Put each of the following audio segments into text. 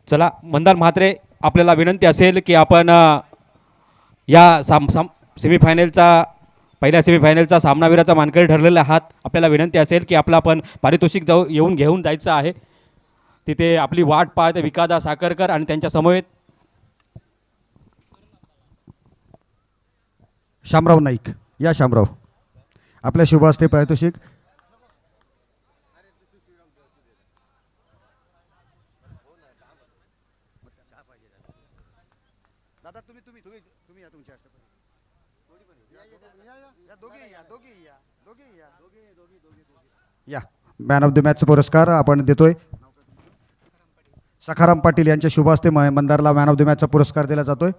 चला मंदार म्हात्रे, आपल्याला विनंती असेल की आपण या सेमीफायनलचा पहिल्या सेमीफायनलचा सामनावीराचा मानकरी ठरलेला आहात. आपल्याला विनंती असेल की आपलं आपण पारितोषिक घेऊन जायचं आहे. तिथे आपली वाट पाहते विकादा साखरकर आणि त्यांच्या समवेत शामराव नाईक. या शामराव, आपल्या शुभ हस्ते पारितोषिक. दादा तुम्ही तुम्ही तुम्ही तुम्ही या तुमच्या हस्ते. या मॅन ऑफ द मॅचचा पुरस्कार आपण देतोय. सखाराम पाटील यांच्या शुभ हस्ते मंदारला मॅन ऑफ द मॅचचा पुरस्कार दिला जातोय.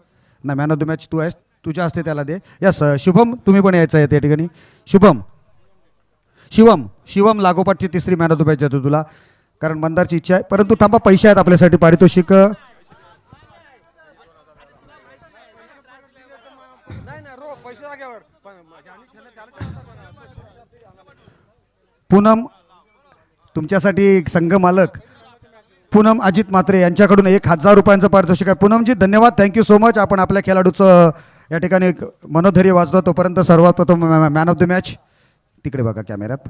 ना मॅन ऑफ द मॅच तू आहेस, तुझ्या हस्ते त्याला दे. यस शुभम, तुम्ही पण यायचं आहे त्या ठिकाणी. शुभम, शिवम लागोपाठची तिसरी मॅन ऑफ द मॅच देतो तुला, कारण मंदारची इच्छा आहे. परंतु थांबा, पैसे आहेत आपल्यासाठी पारितोषिक. पूनम, तुमच्यासाठी संघ मालक पूनम अजित म्हात्रे यांच्याकडून 1000 रुपयांचं पारितोषिक आहे. पूनमजी धन्यवाद, थँक्यू सो मच. आपण आपल्या खेळाडूचं या ठिकाणी मनोधैर्य वाचतो. तोपर्यंत सर्वात प्रथम मॅन ऑफ द मॅच, तिकडे बघा कॅमेऱ्यात.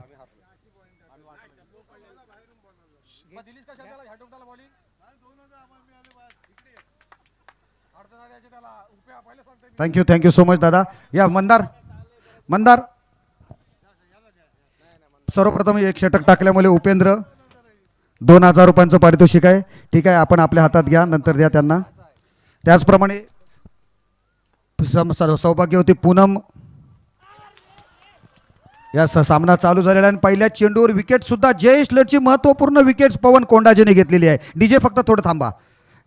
थँक्यू सो मच दादा. या मंदार सर्वप्रथम एक षटक टाकल्यामुळे उपेंद्र 2000 रुपयांचं पारितोषिक आहे. ठीक आहे, आपण आपल्या हातात घ्या, नंतर द्या त्यांना. त्याचप्रमाणे सौभाग्यवती पूनम, या सामना चालू झालेला आणि पहिल्या चेंडूवर विकेट सुद्धा जयेश लटची महत्वपूर्ण विकेट पवन कोंडाजीने घेतलेली आहे. डीजे फक्त थोडं थांबा.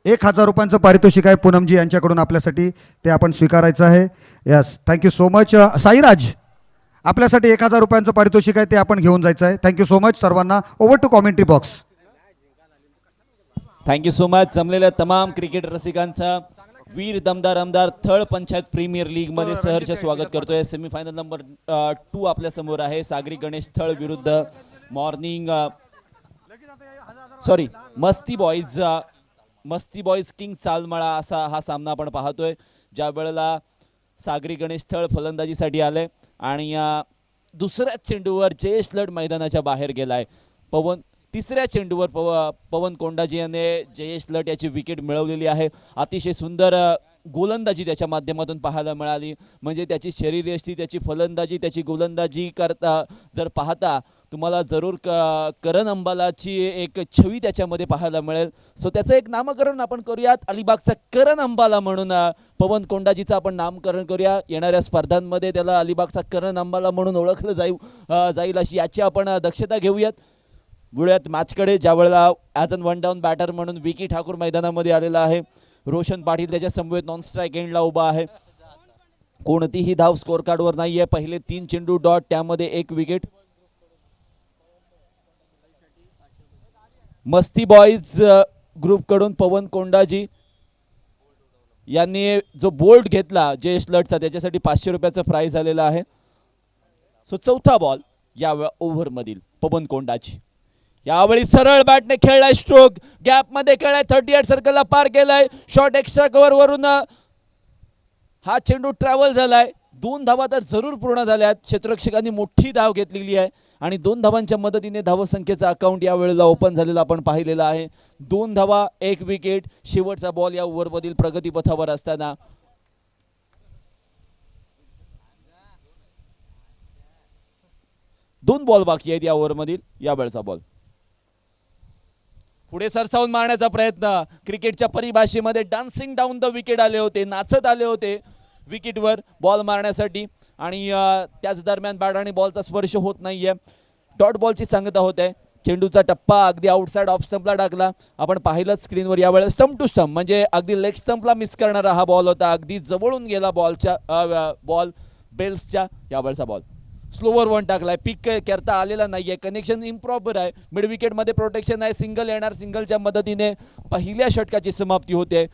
1000 रुपयांचं पारितोषिक आहे पूनमजी यांच्याकडून आपल्यासाठी, ते आपण स्वीकारायचं आहे. Yes, thank you so much. Sairaj, आपल्यासाठी 1000 रुपयांचं पारितोषिक आहे, ते आपण घेऊन जायचं आहे. थँक्यू सो मच सर्वांना. Over to commentary box. Thank you so much. जमलेल्या तमाम क्रिकेट रसिकांचा वीर दमदार आमदार थर्ड पंचायत प्रीमियर लीग मध्ये सहर्ष स्वागत करतोय. सेमीफायनल नंबर 2 आपल्या समोर आहे. सागरी गणेश थळ विरुद्ध मस्ती बॉईज किंग चालमळा, असा हा सामना आपण पाहतोय. ज्या वेळेला सागरी गणेश थळ फलंदाजीसाठी आले आणि दुसऱ्या चेंडूवर जयेश लट मैदानाच्या बाहेर गेलाय. तिसऱ्या चेंडूवर पवन कोंडाजी याने जयेश लट याची विकेट मिळवलेली आहे. अतिशय सुंदर गोलंदाजी त्याच्या माध्यमातून पाहायला मिळाली. म्हणजे त्याची शरीरयष्टी, त्याची फलंदाजी, त्याची गोलंदाजी करता जर पाहता तुम्हाला जरूर करण अंबालाची एक छवी त्याच्यामध्ये पाहायला मिळेल. सो त्याचं एक नामकरण आपण करूयात. अलिबागचा करण अंबाला म्हणून पवन कोंडाजीचं आपण नामकरण करूया. येणाऱ्या स्पर्धांमध्ये त्याला अलिबागचा करण अंबाला म्हणून ओळखलं जाईल अशी याची आपण दक्षता घेऊयात. वळूयात मॅचकडे. ज्या वेळेला as an one down batter म्हणून विकी ठाकूर मैदानामध्ये आलेला आहे. रोशन पाटील त्याच्या समवेत नॉन स्ट्राईक एंडला उभा आहे. कोणतीही धाव स्कोर कार्डवर नाही आहे. पहिले 3 चेंडू डॉट, त्यामध्ये 1 विकेट. मस्ती बॉईज ग्रुपकडून पवन कोंडाजी यांनी जो बोल्ड घेतला जयेश लटचा, त्याच्यासाठी 500 रुपयाचं प्राइज आलेला आहे. सो चौथा बॉल या ओव्हरमधील पवन कोंडाजी यावेळी सरळ बॅटने खेळलाय. स्ट्रोक गॅप मध्ये खेळलाय. 38 सर्कलला पार केलाय. शॉर्ट एक्स्ट्रा कव्हर वरून हा चेंडू ट्रॅव्हल झालाय. 2 धावा तर जरूर पूर्ण झाल्यात. क्षेत्ररक्षकांनी मोठी धाव घेतलेली आहे आणि 2 धावांच्या मदतीने धावसंख्येचा अकाउंट या वेळेला ओपन झालेला आपण पाहिलेला आहे. 2 धावा, 1 विकेट. शेवटचा बॉल या ओव्हरमधील प्रगतीपथावर असताना दोन बॉल बाकी आहेत या ओव्हरमधील. या वेळचा बॉल पुढे सरसावून मारण्याचा प्रयत्न. क्रिकेटच्या परिभाषेमध्ये डान्सिंग डाऊन द विकेट आले होते, नाचत आले होते विकेटवर बॉल मारण्यासाठी आणि त्याच दरम्यान बॅट आणि बॉलचा स्पर्श होत नाहीये. डॉट बॉलची सांगता होते. चेंडूचा टप्पा अगदी आउटसाइड ऑफ स्टंपला टाकला. आपण पाहिलं स्क्रीनवर. यावेळेला स्टंप टू स्टंप म्हणजे अगदी लेग स्टंपला मिस करणारा हा बॉल होता. अगदी जवळून गेला बॉल बेल्सच्या. यावेळचा बॉल स्लोवर वन टाकलाय. पिक करता आलेला नाहीये. कनेक्शन इम्प्रॉपर आहे. मिड विकेट मध्ये प्रोटेक्शन आहे. सिंगल येणार. सिंगलच्या मदतीने पहिल्या षटकाची समाप्ती होते.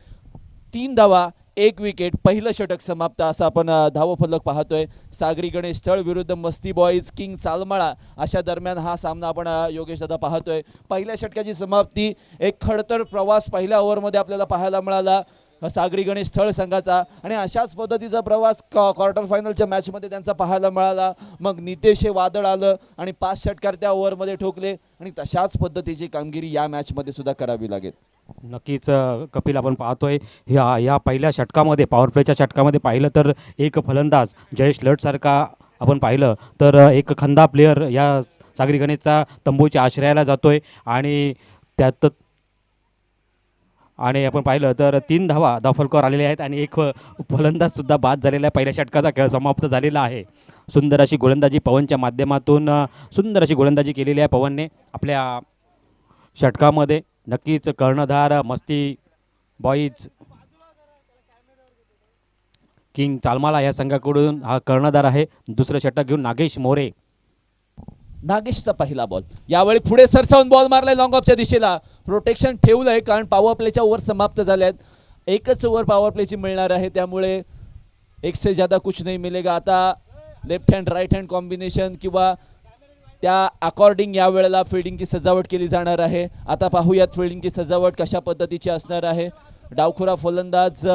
3 धावा, 1 विकेट, पहिलं षटक समाप्त असं आपण धावफलक पाहतोय. सागरी गणेश थळ विरुद्ध मस्ती बॉईज किंग चालमाळा अशा दरम्यान हा सामना आपण योगेश दादा पाहतोय. पहिल्या षटकाची समाप्ती, एक खडतर प्रवास पहिल्या ओव्हरमध्ये आपल्याला पाहायला मिळाला सागरी गणेश थळ संघाचा, आणि अशाच पद्धतीचा प्रवास क्वार्टर फायनलच्या मॅचमध्ये त्यांचा पाहायला मिळाला. मग नितेश हे वादळ आलं आणि 5 षटकार त्या ओव्हरमध्ये ठोकले, आणि तशाच पद्धतीची कामगिरी या मॅचमध्ये सुद्धा करावी लागेल. नक्कीच कपिल, आपण पाहतोय या पहिल्या षटकामध्ये, पॉवर प्लेच्या षटकामध्ये पाहिलं तर एक फलंदाज जयेश लटसारखा आपण पाहिलं तर एक खंदा प्लेयर या सागरी गणेशचा तंबूच्या आश्रयाला जातोय, आणि त्यात आपण पाहिलं तर 3 धावफलकावर आलेले आहेत, आणि एक फलंदाजसुद्धा बाद झालेला आहे. पहिल्या षटकाचा खेळ समाप्त झालेला आहे. सुंदर अशी गोलंदाजी पवनच्या माध्यमातून सुंदर अशी गोलंदाजी केलेली आहे पवनने आपल्या षटकामध्ये. नक्कीच कर्णधार मस्ती बॉईज किंग चालमाला या संघाकडून हा कर्णधार आहे. दुसरं षटक घेऊन नागेश मोरे. नागेशचा पहिला बॉल, यावेळी पुढे सरसावून बॉल मारलाय लॉंग ऑफच्या दिशेला. प्रोटेक्शन ठेवलंय कारण पॉवर प्लेच्या ओव्हर समाप्त झाल्यात. एकच ओव्हर पॉवर प्लेची मिळणार आहे, त्यामुळे एक से ज़्यादा कुछ नहीं मिलेगा. आता left hand right hand combination किंवा त्या अकॉर्डिंग या वेळेला फिल्डिंगची सजावट केली जाणार आहे. आता पाहूयात फिल्डिंगची सजावट कशा पद्धतीची असणार आहे. डावखुरा फलंदाज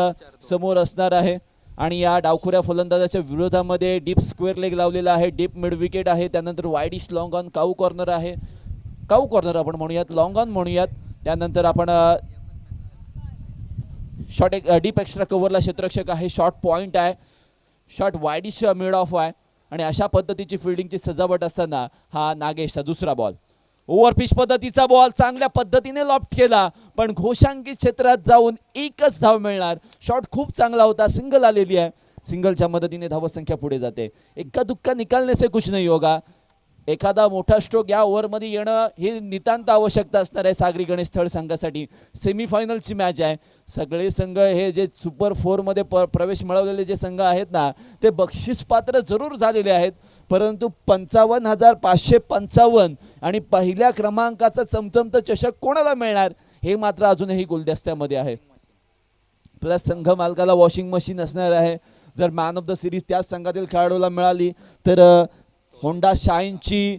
समोर असणार आहे, आणि या डावखुऱ्या फलंदाजाच्या विरोधामध्ये डीप स्क्वेअर लेग लावलेला आहे. डीप मिड विकेट आहे, त्यानंतर widish long on cow corner आहे. काऊ कॉर्नर आपण म्हणूयात, लॉंग ऑन म्हणूयात. त्यानंतर आपण शॉर्ट एक डीप एक्स्ट्रा कव्हरला क्षेत्ररक्षक आहे. शॉर्ट पॉईंट आहे, शॉर्ट वाईडिश मिड ऑफ आहे, आणि अशा पद्धतीची फिल्डिंगची सजावट असताना हा नागेशचा दुसरा बॉल. ओव्हरपिच पद्धतीचा बॉल चांगल्या पद्धतीने लॉफ्ट केला, पण घोषांकित क्षेत्रात जाऊन एकच धाव मिळणार. शॉट खूप चांगला होता, सिंगल आलेली आहे. सिंगलच्या मदतीने धावसंख्या पुढे जाते. इक्का दुक्का निकालने से कुछ नहीं होगा. एखादा मोठा स्ट्रोक या ओव्हरमध्ये येणं ही नितांत आवश्यकता असणार आहे सागरी गणेश थळ संघासाठी. सेमीफायनलची मॅच आहे. सगळे संघ हे जे सुपर 4मध्ये प्रवेश मिळवलेले जे संघ आहेत ना, ते बक्षीस पात्र जरूर झालेले आहेत, परंतु 55,555 आणि पहिल्या क्रमांकाचा चमचमतं चषक कोणाला मिळणार हे मात्र अजूनही गुलदस्त्यामध्ये आहे. प्लस संघ मालकाला वॉशिंग मशीन असणार आहे. जर मॅन ऑफ द सिरीज त्याच संघातील खेळाडूला मिळाली तर होंडा शाईनची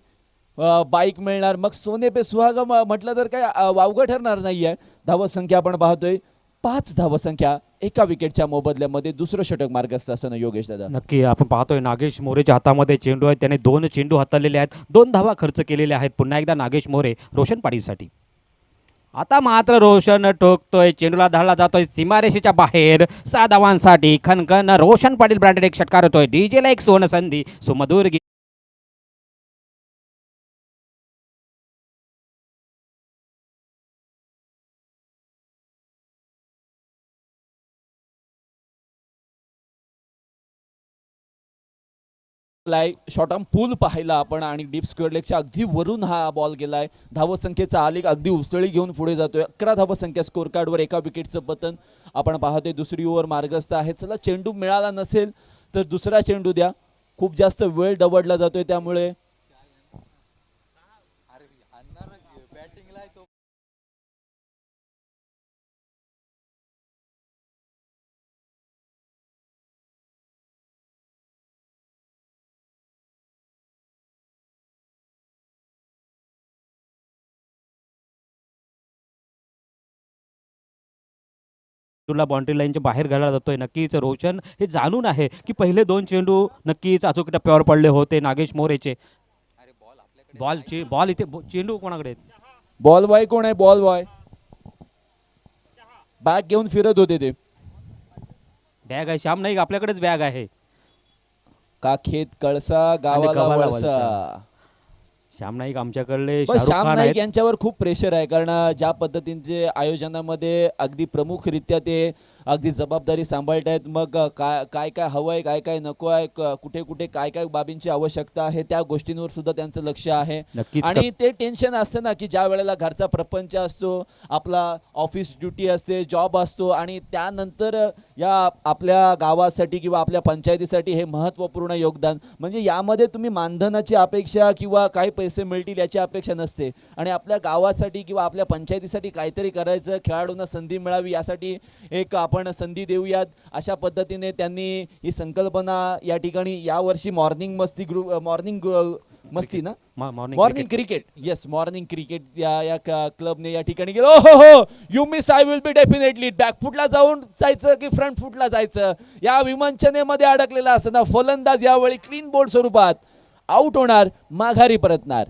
बाईक मिळणार. मग सोने पे सुहागा म्हटलं तर काय वावगं ठरणार नाही आहे. धावसंख्या आपण पाहतोय 5 धावसंख्या एका विकेटच्या मोबदल्यामध्ये. दुसरं षटक मार्गस्थ असताना योगेश दादा. नक्की आपण पाहतोय नागेश मोरेच्या हातामध्ये चेंडू आहे. त्याने 2 चेंडू हाताळलेले आहेत, 2 धावा खर्च केलेल्या आहेत. पुन्हा एकदा नागेश मोरे रोशन पाडीसाठी. आता मात्र रोशन टोकतोय, चेंडूला धाडला जातोय सीमारेषेच्या बाहेर. 6 धावांसाठी खनखन रोशन पाटील ब्रँडेड एक षटकार होतोय. डीजेला एक सुवर्ण संधी. सुमधुर शॉर्ट आर्म पूल पाहिला आपण, आणि डीप स्क्वेअर लेगच्या अगदी वरून हा बॉल गेलाय. धावसंख्येचा आलेख अगदी उसळी घेऊन पुढे जातोय. 11 धावसंख्या स्कोर कार्डवर, एका विकेटचं पतन आपण पाहतोय. दुसरी ओव्हर मार्गस्थ आहे. चला, चेंडू मिळाला नसेल तर दुसरा चेंडू द्या. खूप जास्त वेळ दवडला जातोय, त्यामुळे चेंडूला बाउंड्री लाईनच्या बाहेर घालला जातोय. नक्कीच रोशन हे जाणून आहे की पहिले 2 चेंडू नक्कीच अचूक टप्प्यावर पडले होते नागेश मोरेचे. बॉल इथे चेंडू कोणाकडे आहेत? बॉल बॉय कोण आहे? बॉल बॉय बॅग घेऊन फिरत होते ते. बॅग आहे श्याम नाईक, आपल्याकडेच बॅग आहे. का खेत कळसा गावाला वळसा. श्याम नाईक आमच्याकडले पण शाहरुख श्याम खान नाईक आहेत. यांच्यावर खूप प्रेशर आहे, कारण ज्या पद्धतीचे आयोजनामध्ये अगदी प्रमुखरित्या ते अगदी जबाबदारी सांभाळत आहेत. मग काय काय हवं आहे, काय काय नको आहे, कुठे कुठे काय काय बाबींची आवश्यकता आहे, त्या गोष्टींवर सुद्धा त्यांचं लक्ष आहे. नक्कीच. आणि ते टेन्शन असतं ना की ज्या वेळेला घरचा प्रपंच असतो, आपला ऑफिस ड्युटी असते, जॉब असतो, आणि त्यानंतर या आपल्या गावासाठी किंवा आपल्या पंचायतीसाठी हे महत्त्वपूर्ण योगदान. म्हणजे यामध्ये तुम्ही मानधनाची अपेक्षा किंवा काही पैसे मिळतील याची अपेक्षा नसते, आणि आपल्या गावासाठी किंवा आपल्या पंचायतीसाठी काहीतरी करायचं, खेळाडूंना संधी मिळावी यासाठी एक आपण आपण संधी देऊयात अशा पद्धतीने त्यांनी ही संकल्पना या ठिकाणी यावर्षी मॉर्निंग मस्ती ना morning cricket yes morning cricket या क्लबने या ठिकाणी गेलो. हो हो you miss I will be definitely बॅकफुटला जाऊन जायचं की फ्रंट फुटला जायचं या विमंचनेमध्ये अडकलेला असताना फलंदाज यावेळी क्लीन बोल्ड स्वरूपात आउट होणार, माघारी परतणार.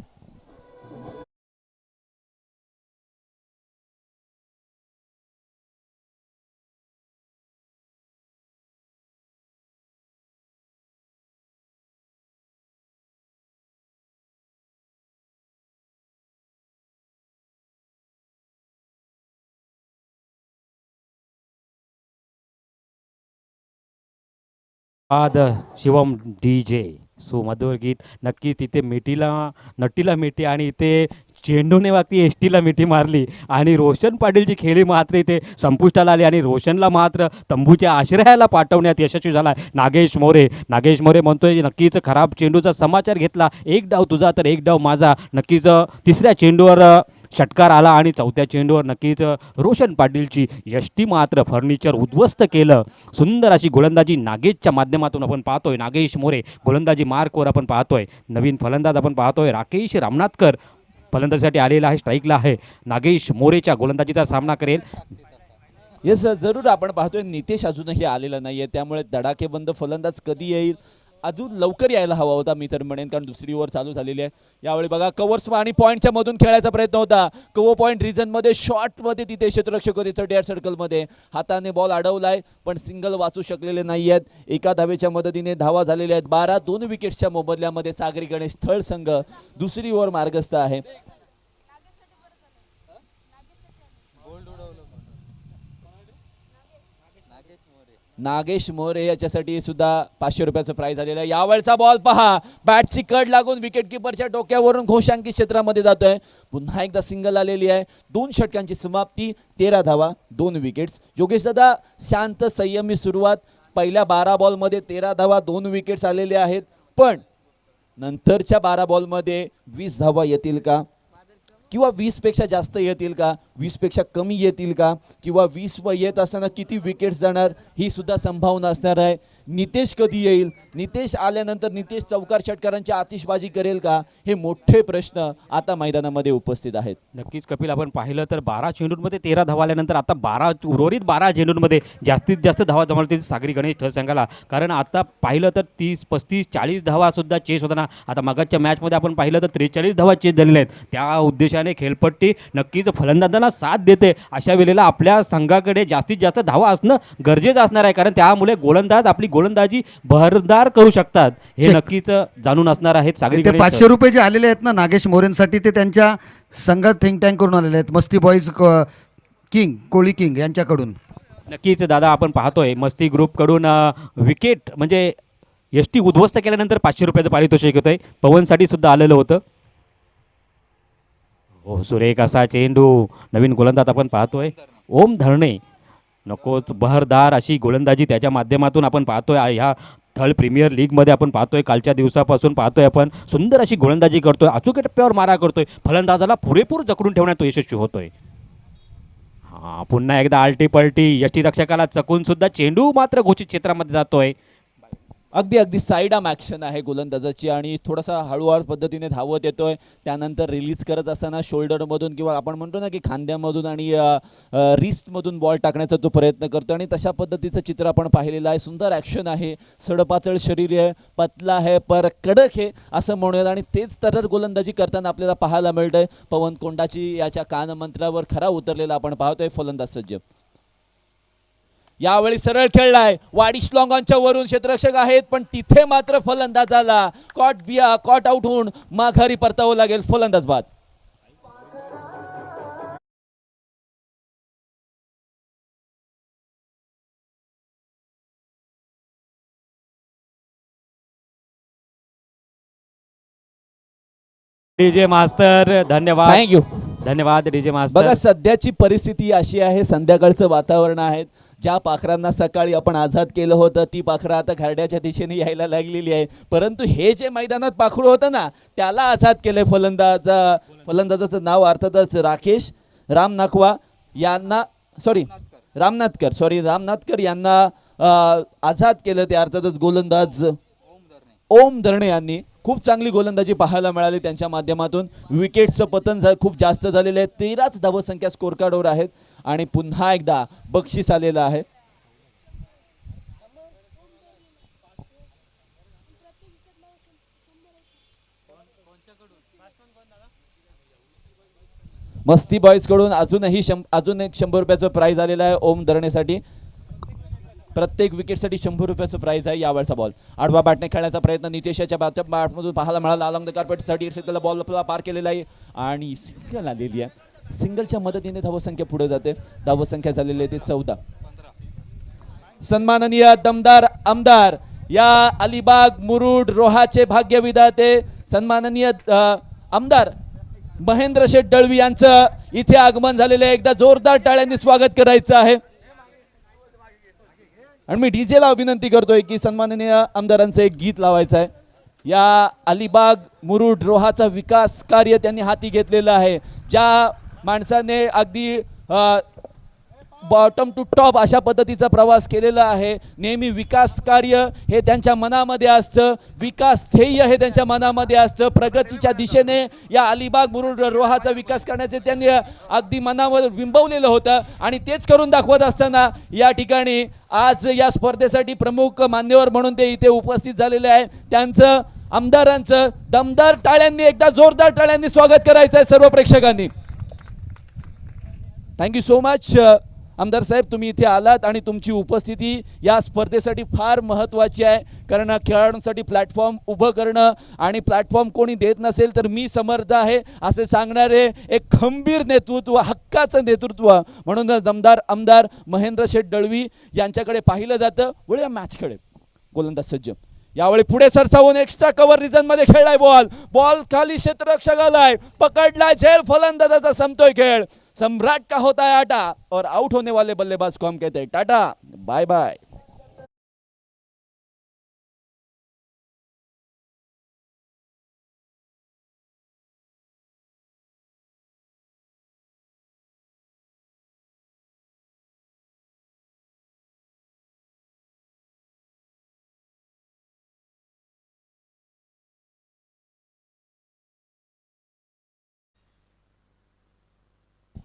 शिवम DJ सुमधुर गीत. नक्कीच तिथे नटीला मिठी आणि इथे चेंडूने वागती एसटीला मिठी मारली आणि रोशन पाटीलची खेळी मात्र इथे संपुष्टाला आली आणि रोशनला मात्र तंबूच्या आश्रयाला पाठवण्यात यशस्वी झाला नागेश मोरे म्हणतोय नक्कीच खराब चेंडूचा समाचार घेतला. एक डाव तुझा तर एक डाव माझा. नक्कीच तिसऱ्या चेंडूवर षटकार आला आणि चौथ्या चेंडूवर नक्कीच रोशन पाटीलची यष्टी मात्र फर्निचर उद्ध्वस्त केलं. सुंदर अशी गोलंदाजी नागेशच्या माध्यमातून आपण पाहतोय. नागेश मोरे गोलंदाजी मार्कवर आपण पाहतोय. नवीन फलंदाज आपण पाहतोय राकेश रामनाथकर फलंदाजीसाठी आलेला आहे, स्ट्राईकला आहे. नागेश मोरेच्या गोलंदाजीचा सामना करेल. येस जरूर आपण पाहतोय नितेश अजूनही आलेला नाहीये त्यामुळे धडाकेबंद फलंदाज कधी येईल अजून लवकर यायला हवा होता मी तर म्हणेन, कारण दुसरी ओव्हर चालू झालेली आहे. यावेळी बघा कव्हर्स आणि पॉईंटच्या मधून खेळायचा प्रयत्न होता. कव्हर पॉईंट रिजनमध्ये शॉर्टमध्ये तिथे क्षेत्ररक्षक होते 38 सर्कलमध्ये हाताने बॉल अडवलाय पण सिंगल वाचू शकलेले नाही आहेत. एका धावेच्या मदतीने धावा झालेल्या आहेत 12. 2 विकेट्सच्या मोबदल्यामध्ये सागरी गणेश थळ संघ दुसरी ओव्हर मार्गस्थ आहे. नागेश मोरे याच्यासाठी सुद्धा 500 रुपयाचं प्राइज आलेलं आहे. यावेळचा बॉल पहा बॅटची कड लागून विकेट किपरच्या डोक्यावरून घोषांकित क्षेत्रामध्ये जातोय. पुन्हा एकदा सिंगल आलेली आहे. 2 षटकांची समाप्ती 13 धावा 2 विकेट्स. योगेश दादा शांत संयमी सुरुवात. पहिल्या 12 बॉलमध्ये 13 धावा 2 विकेट्स आलेले आहेत पण नंतरच्या 12 बॉलमध्ये 20 धावा येतील का किंवा 20 पेक्षा जास्त येतील का 20 पेक्षा कमी येतील का किंवा 20 व येत असताना किती विकेट्स जाणार ही सुद्धा संभावना असणार आहे. नितेश कधी येईल, नितेश आल्यानंतर नितेश चौकार षटकारांची आतिषबाजी करेल का हे मोठे प्रश्न आता मैदानामध्ये उपस्थित आहेत. नक्कीच कपिल आपण पाहिलं तर 12 चेंडूंमध्ये 13 धावा आल्यानंतर आता उर्वरित 12 चेंडूंमध्ये जास्तीत जास्त धावा जमवतील सागरी गणेश थळ संघाला. कारण आता पाहिलं तर 30 35 40 धावा सुद्धा चेस होताना आता मागच्या मॅचमध्ये आपण पाहिलं तर 43 धावा चेस झालेल्या आहेत. त्या उद्देशाने खेळपट्टी नक्कीच फलंदाजांना साथ देते. अशा वेळेला आपल्या संघाकडे जास्तीत जास्त धावा असणं गरजेचं असणार आहे कारण त्यामुळे गोलंदाज आपली गोलंदाजी बहरदार करू शकतात हे नक्कीच जाणून असणार आहेत. सागरी गणेश 500 रुपये जे आलेले आहेत ना नागेश मोरेंसाठी ते त्यांच्या संघात थिंक टँक करून आलेले आहेत. मस्ती बॉईज कोळी किंग यांच्याकडून. नक्कीच दादा आपण पाहतोय मस्ती ग्रुपकडून विकेट म्हणजे एसटी उद्ध्वस्त केल्यानंतर 500 रुपयाचं पारितोषिक होतंय. पवनसाठी सुद्धा आलेलं होतं. हो सुरेख असा चेंडू नवीन गोलंदाज आपण पाहतोय ओम धरणे. नकोच बहरदार अशी गोलंदाजी त्याच्या माध्यमातून आपण पाहतोय. ह्या थर्ड प्रीमियर लीगमध्ये आपण पाहतोय कालच्या दिवसापासून पाहतोय आपण सुंदर अशी गोलंदाजी करतोय. अचूक टप्प्यावर मारा करतोय. फलंदाजाला पुरेपूर जखडून ठेवण्यात तो यशस्वी होतोय. हां पुन्हा एकदा आलटी पलटी यष्टीरक्षकाला चकून सुद्धा चेंडू मात्र घोषित क्षेत्रामध्ये जातोय. अगदी साईड आर्म ॲक्शन आहे गोलंदाजाची आणि थोडासा हळूहळू पद्धतीने धावत येतोय. त्यानंतर रिलीज करत असताना शोल्डरमधून किंवा आपण म्हणतो ना की खांद्यामधून आणि रिस्टमधून बॉल टाकण्याचा तो प्रयत्न करतो आणि तशा पद्धतीचं चित्र आपण पाहिलेलं आहे. सुंदर ॲक्शन आहे. सडपातळ शरीर आहे, पतला आहे, पर कडक आहे असं म्हणूयात आणि तेच तरर गोलंदाजी करताना आपल्याला पाहायला मिळतंय. पवन कोंडाची याच्या कानमंत्रावर खरा उतरलेला आपण पाहतोय फलंदाज सज्ज. यावेळी सरळ खेळलाय वाडिश लॉंगॉनच्या वरून क्षेत्ररक्षक आहेत पण तिथे मात्र फलंदाजाला कॉट आउट होऊन माघारी परतावं लागेल. फलंदाज बाद. डीजे मास्तर धन्यवाद. थँक्यू. धन्यवाद डीजे मास्तर. बघा सध्याची परिस्थिती अशी आहे संध्याकाळचं वातावरण आहे. ज्या पाखरांना सकाळी आपण आझाद केलं होतं ती पाखरं आता घरड्याच्या दिशेने यायला लागलेली आहे. परंतु हे जे मैदानात पाखरू होतं ना त्याला आझाद केलंय फलंदाजाचं नाव अर्थातच राकेश राम नाखवा यांना रामनाथकर यांना आझाद केलं ते अर्थातच गोलंदाज ओम धरणे यांनी. खूप चांगली गोलंदाजी पाहायला मिळाली त्यांच्या माध्यमातून. विकेटचं पतन खूप जास्त झालेलं आहे. 13च धावसंख्या स्कोर कार्डवर आहेत आणि पुन्हा एकदा बक्षीस आलेलं आहे. मस्ती बॉईज कडून अजून एक 100 रुपयाचं प्राइज आलेलं आहे ओम धरणेसाठी. प्रत्येक विकेटसाठी 100 रुपयाचं प्राइज आहे. यावेळचा बॉल आडवा बॅटने खेळण्याचा प्रयत्न नितेशाच्या बॅटमधून पाहायला मिळाला. अलॉंग द कार्पेट 38 सेकंदला बॉल पार केलेला आहे आणि सिंगल आलेली आहे. सिंगलच्या मदतीने धावसंख्या पुढे जाते. धावसंख्या झालेली आहे ते 14. सन्माननीय दमदार आमदार या अलिबाग मुरुड रोहाचे भाग्य विधाते सन्माननीय आमदार महेंद्र शेठ दळवी यांचं इथे आगमन झालेलं आहे. एकदा जोरदार टाळ्यांनी स्वागत करायचं आहे. आणि मी डीजेला विनंती करतोय की सन्माननीय आमदारांचं एक गीत लावायचं आहे. या अलिबाग मुरुड रोहाचा विकास कार्य त्यांनी हाती घेतलेलं आहे. ज्या माणसाने अगदी बॉटम टू टॉप अशा पद्धतीचा प्रवास केलेला आहे. नेहमी विकास कार्य हे त्यांच्या मनामध्ये असतं. विकास ध्येय हे त्यांच्या मनामध्ये असतं. प्रगतीच्या दिशेने या अलिबाग मुरुड रोहाचा विकास करण्याचे त्यांनी अगदी मनावर बिंबवलेलं होतं आणि तेच करून दाखवत असताना या ठिकाणी आज या स्पर्धेसाठी प्रमुख मान्यवर म्हणून ते इथे उपस्थित झालेले आहे. त्यांचं आमदारांचं दमदार टाळ्यांनी एकदा जोरदार टाळ्यांनी स्वागत करायचं आहे सर्व प्रेक्षकांनी. थँक्यू सो मच आमदार साहेब, तुम्ही इथे आलात आणि तुमची उपस्थिती या स्पर्धेसाठी फार महत्त्वाची आहे. कारण खेळाडूंसाठी प्लॅटफॉर्म उभं करणं आणि प्लॅटफॉर्म कोणी देत नसेल तर मी समर्थ आहे असे सांगणारे एक खंबीर नेतृत्व, हक्काचं नेतृत्व म्हणून दमदार आमदार महेंद्र शेठ दळवी यांच्याकडे पाहिलं जातं. वळूया मॅचकडे. गोलंदाज सज्ज यावेळी पुढे सरसावून एक्स्ट्रा कव्हर रिजन मध्ये खेळलाय. बॉल खाली क्षेत्ररक्षकालाय पकडलाय. झेल फलंदाजाचा संपतोय खेळ. सम्राट का होता है आटा और आउट होने वाले बल्लेबाज को हम कहते हैं टाटा बाय बाय.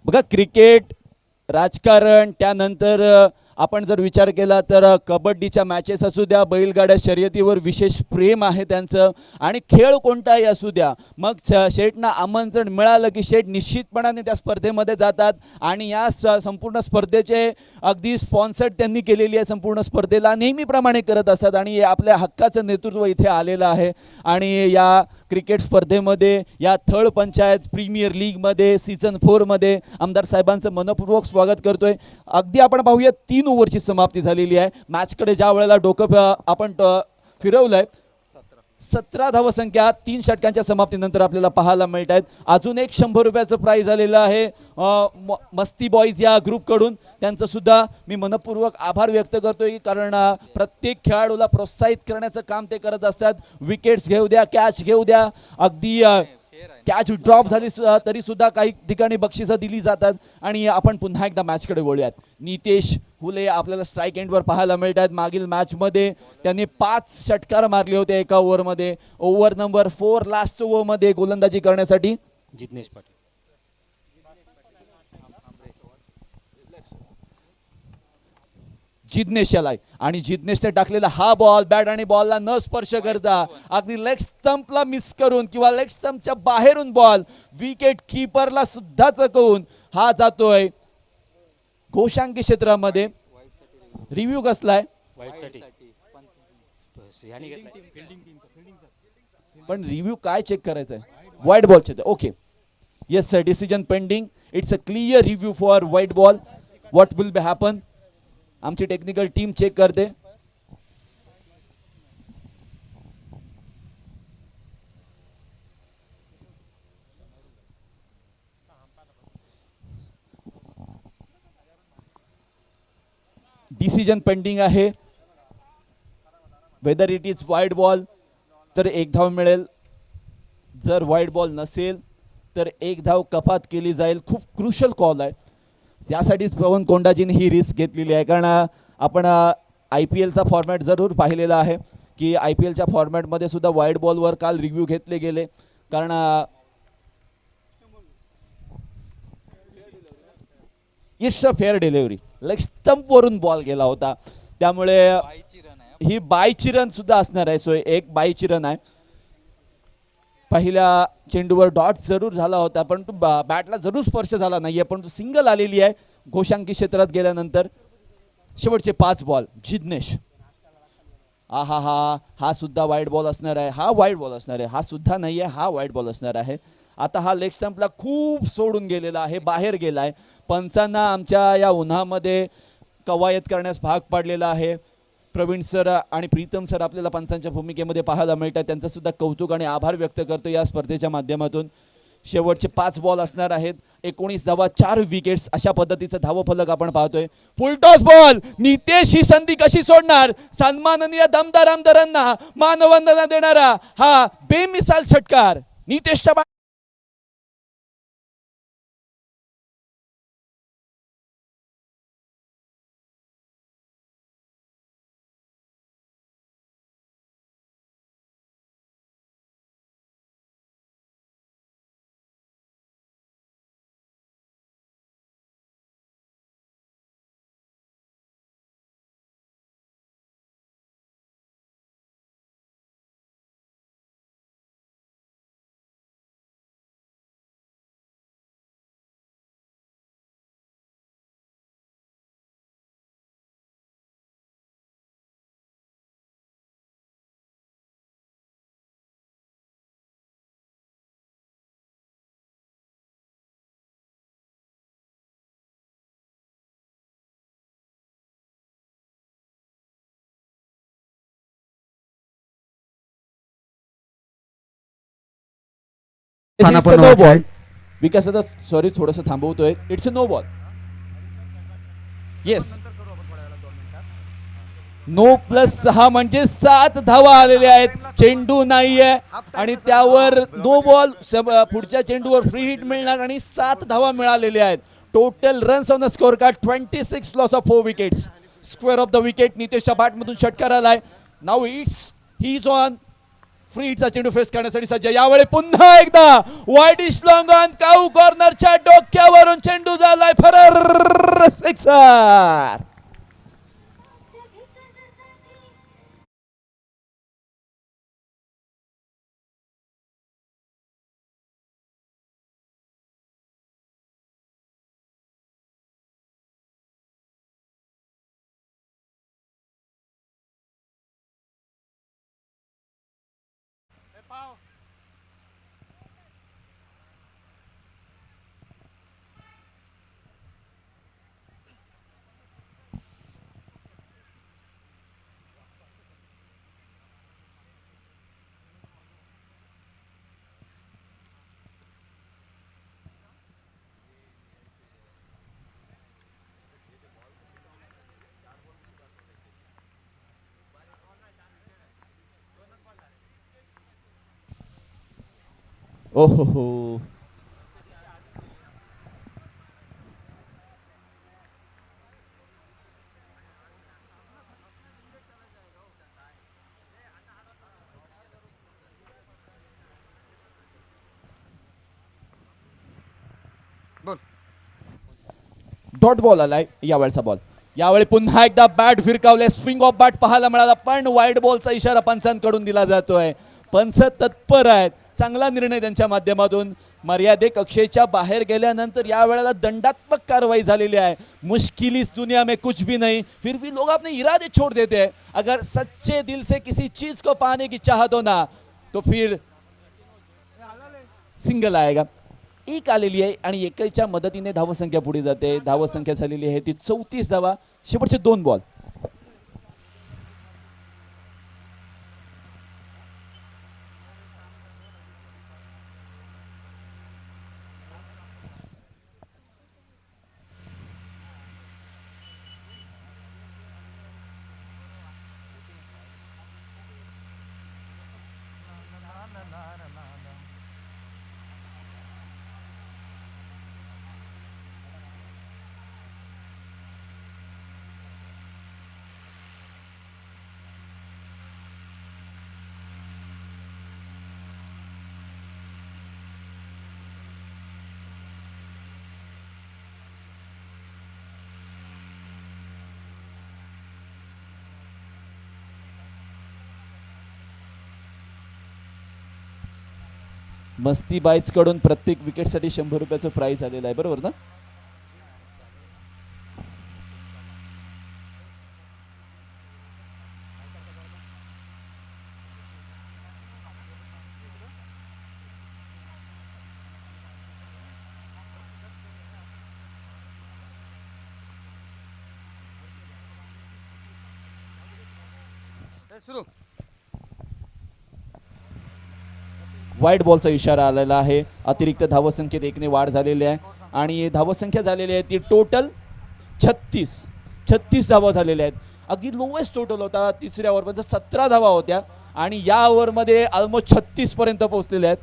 बघा, क्रिकेट, राजकारण, त्यानंतर आपण जर विचार केला तर कबड्डीच्या मॅचेस असू द्या, बैलगाड्या शर्यतीवर विशेष प्रेम आहे त्यांचं. आणि खेळ कोणताही असू द्या, मग शेठना आमंत्रण मिळालं की शेठ निश्चितपणाने त्या स्पर्धेमध्ये जातात. आणि या संपूर्ण स्पर्धेचे अगदी स्पॉन्सर्ड त्यांनी केलेली आहे. संपूर्ण स्पर्धेला नेहमीप्रमाणे करत असतात आणि आपल्या हक्काचं नेतृत्व इथे आलेलं आहे. आणि या क्रिकेट स्पर्धेमध्ये, या थर्ड पंचायत प्रीमियर लीगमध्ये सीझन 4 मध्ये आमदार साहेबांचं मनपूर्वक स्वागत करतोय. अगदी आपण पाहूया 3 ओव्हरची समाप्ती झालेली आहे. मॅचकडे ज्या वेळेला डोकं आपण फिरवलंय, 17 धावसंख्या 3 षटकांच्या समाप्तीनंतर आपल्याला पाहायला मिळत आहेत. अजून एक 100 रुपयाचं प्राइज आलेलं आहे मस्ती बॉईज या ग्रुपकडून. त्यांचं सुद्धा मी मनपूर्वक आभार व्यक्त करतोय, कारण प्रत्येक खेळाडूला प्रोत्साहित करण्याचं काम ते करत असतात. विकेट्स घेऊ द्या, कॅच घेऊ द्या, अगदी कॅच ड्रॉप झाली तरी सुद्धा काही ठिकाणी बक्षिसं दिली जातात. आणि आपण पुन्हा एकदा मॅचकडे वळूयात. नितेश हुले आपल्याला स्ट्राईक एंडवर पाहायला मिळत आहेत. मागील मॅचमध्ये त्यांनी 5 षटकार मारले होते एका ओव्हरमध्ये. ओव्हर नंबर 4 लास्ट ओव्हरमध्ये गोलंदाजी करण्यासाठी जिग्नेश पाटील, जिग्नेश याला, आणि जिग्नेशने टाकलेला हा बॉल बॅट आणि बॉलला न स्पर्श करता अगदी लेग स्टंपला मिस करून किंवा लेग स्टंपच्या बाहेरून बॉल विकेट कीपरला सुद्धा चकवून हा जातोय घोषांकी क्षेत्रामध्ये. रिव्ह्यू कसलाय पण रिव्ह्यू काय चेक करायचं आहे? वाईट बॉलचे. Okay, yes sir, decision pending. It's a clear review for wide ball. What will be happen? आमची टेक्निकल टीम चेक करते. डिसिजन पेंडिंग आहे. Whether it is wide ball तर 1 धाव मिळेल. जर वाईट बॉल नसेल तर 1 धाव कपात केली जाईल. खूप क्रुशल कॉल आहे. यासाठीच पवन कोंडाजीने ही रिस्क घेतलेली आहे, कारण आपण IPLचा फॉर्मॅट जरूर पाहिलेला आहे की IPLच्या फॉर्मॅटमध्ये सुद्धा वाईड बॉलवर काल रिव्ह्यू घेतले गेले, कारण it's a fair delivery, like स्टंपवरून बॉल गेला होता, त्यामुळे ही बायची रन सुद्धा असणार आहे. सो एक बायची रन आहे. पहिल्या चेंडूवर डॉट जरूर झाला होता, परंतु बॅटला जरूर स्पर्श झाला नाहीये, परंतु सिंगल आलेली आहे घोषांकी क्षेत्रात गेल्यानंतर. शेवटचे 5 बॉल जिग्नेश. हा सुद्धा वाईड बॉल असणार आहे, हा वाईड बॉल असणार आहे, हा सुद्धा नाहीये, हा वाईड बॉल असणार आहे. आता हा लेग स्टंपला खूप सोडून गेलेला आहे, बाहेर गेला आहे. पंचांना आमच्या या उन्हामध्ये कवायत करण्यास भाग पाडलेला आहे. प्रवीण सर आणि प्रीतम सर आपल्याला पंचांच्या भूमिकेमध्ये पाहायला मिळतात, त्यांचं सुद्धा कौतुक आणि आभार व्यक्त करतो या स्पर्धेच्या माध्यमातून. शेवटचे 5 बॉल असणार आहेत. 19 धावा, 4 विकेट्स, अशा पद्धतीचं धावफलक आपण पाहतोय. Full toss ball. नितेश ही संधी कशी सोडणार? सन्माननीय दमदार आमदारांना मानवंदना देणारा हा बेमिसाल षटकार नितेशच्या नो बॉल. विकास आता सॉरी थोडंसं थांबवतोय. It's a no ball. Yes, 9+6 म्हणजे 7 धावा आलेल्या आहेत. चेंडू नाहीये आणि त्यावर नो बॉल. पुढच्या चेंडूवर फ्री हिट मिळणार आणि 7 धावा मिळालेल्या आहेत. Total runs on the scorecard 26, loss of 4 wickets. Square of the wicket नितेशच्या बॅटमधून षटकार आलाय. Now he is on. Free हिटचा चेंडू फेस करण्यासाठी सज्ज. यावेळी पुन्हा एकदा वाईडिश लॉंग ऑन. काऊ कॉर्नरच्या डोक्यावरून चेंडू झालाय फरार. सिक्सर. ओहो. डॉट बॉल आलाय यावेळचा बॉल. यावेळी पुन्हा एकदा बॅट फिरकावले. स्विंग ऑफ बॅट पाहायला मिळाला, पण वाईड बॉलचा इशारा पंचांकडून दिला जातोय. पंच तत्पर आहेत. चांगला निर्णय त्यांच्या माध्यमातून. मर्यादे कक्षेच्या बाहेर गेल्यानंतर या वेळेला दंडात्मक कारवाई झालेली आहे. मुश्किल इस दुनिया में कुछ भी नहीं, फिर भी लोग अपने इरादे छोड़ देते हैं. अगर सच्चे दिल से किसी चीज को पाने की चाहत हो ना, तो फिर सिंगल आएगा. एक आलेली आहे आणि एकाच्या मदतीने धावसंख्या पुढे जाते. धावसंख्या झालेली आहे ती 34 धावा. शेवटचे 2 बॉल. मस्ती बाईज कडून प्रत्येक विकेटसाठी 100 रुपयाचं प्राइज आलेलं आहे, बरोबर ना? सुरू. वाईट बॉलचा इशारा आलेला आहे. अतिरिक्त धावसंख्येत 1ने वाढ झालेली आहे आणि धावसंख्या झालेली आहे ती टोटल 36 धावा झालेल्या आहेत. अगदी लोएस्ट टोटल होता तिसऱ्या ओव्हरमध्ये 17 धावा होत्या आणि या ओव्हरमध्ये ऑलमोस्ट 36 पर्यंत पोहोचलेल्या आहेत.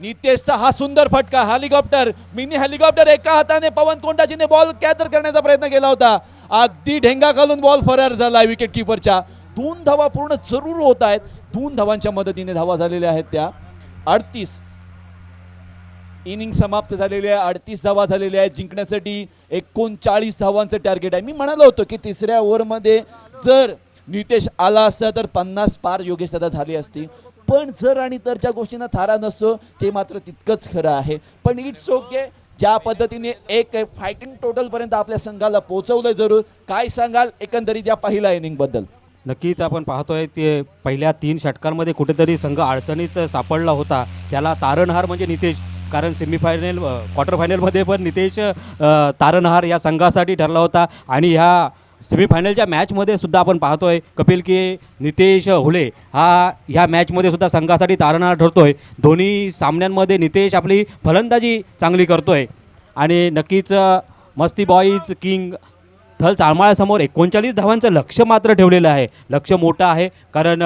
नितेशचा हा सुंदर फटका, हेलिकॉप्टर, मिनी हेलिकॉप्टर, एका हाताने पवन कोंडाजीने बॉल कॅदर करण्याचा प्रयत्न केला होता. अगदी ढेंगा घालून बॉल फरार झाला विकेट किपरच्या. 2 धावा पूर्ण जरूर होत आहेत. 2 धावांच्या मदतीने धावा झालेल्या आहेत त्या 38. इनिंग समाप्त झालेली आहे. 38 धावा झालेल्या आहेत. जिंकण्यासाठी 39 धावांचं टार्गेट आहे. मी म्हणालो होतो की तिसऱ्या ओव्हरमध्ये जर नितेश आला असता तर 50 पार योगेश दादा झाली असती, पण जर आणि तरच्या गोष्टींना थारा नसतो ते मात्र तितकंच खरं आहे. पण इट्स ओके, ज्या पद्धतीने एक फायटिंग टोटल पर्यंत आपल्या संघाला पोहोचवलं जरूर. काय सांगाल एकंदरीत या पहिल्या इनिंग बद्दल? नक्कीच आपण पाहतोय ते पहिल्या 3 षटकांमध्ये कुठेतरी संघ अडचणीत सापडला होता. त्याला तारणहार म्हणजे नितेश, कारण सेमीफायनल क्वार्टर फायनलमध्ये पण नितेश तारणहार या संघासाठी ठरला होता आणि ह्या सेमीफायनलच्या मॅचमध्ये सुद्धा आपण पाहतोय कपिल की नितेश हुले हा ह्या मॅचमध्ये सुद्धा संघासाठी तारणहार ठरतोय. दोन्ही सामन्यांमध्ये नितेश आपली फलंदाजी चांगली करतोय आणि नक्कीच मस्ती बॉईज किंग थल चाळमाळ्यासमोर 39 धावांचं लक्ष्य मात्र ठेवलेलं आहे. लक्ष्य मोठं आहे कारण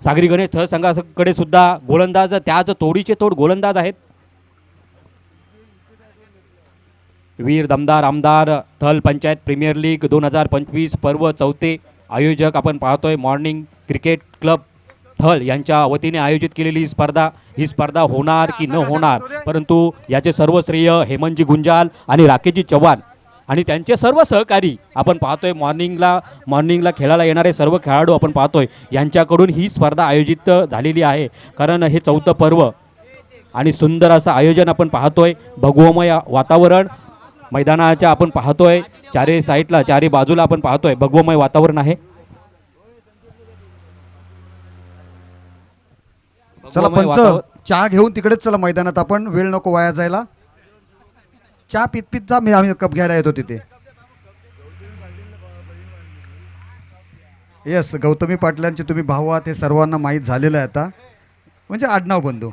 सागरी गणेश थल संघाकडे सुद्धा गोलंदाज त्याच तोडीचे तोड गोलंदाज आहेत. वीर दमदार आमदार थल पंचायत प्रीमियर लीग 2025 पर्व 4 आयोजक आपण पाहतोय मॉर्निंग क्रिकेट क्लब थल यांच्या वतीने आयोजित केलेली ही स्पर्धा होणार की न होणार, परंतु याचे सर्व श्रेय हेमंतजी गुंजाल आणि राकेशजी चव्हाण आणि त्यांचे सर्व सहकारी आपण पाहतोय. मॉर्निंगला खेळायला येणारे सर्व खेळाडू आपण पाहतोय यांच्याकडून ही स्पर्धा आयोजित झालेली आहे. कारण हे 4थं पर्व आणि सुंदर असं आयोजन आपण पाहतोय. भगवमय वातावरण मैदानाच्या आपण पाहतोय, चारी साईडला चारी बाजूला आपण पाहतोय भगवमय वातावरण आहे. चला पंच, चहा घेऊन तिकडेच चला मैदानात, आपण वेळ नको वाया जायला. चहा पित जा, आम्ही कप घ्यायला येतो तिथे. येस, गौतमी पाटलांचे तुम्ही भाऊ आहात हे सर्वांना माहीत झालेलं आहे आता, म्हणजे आडनाव बंधू.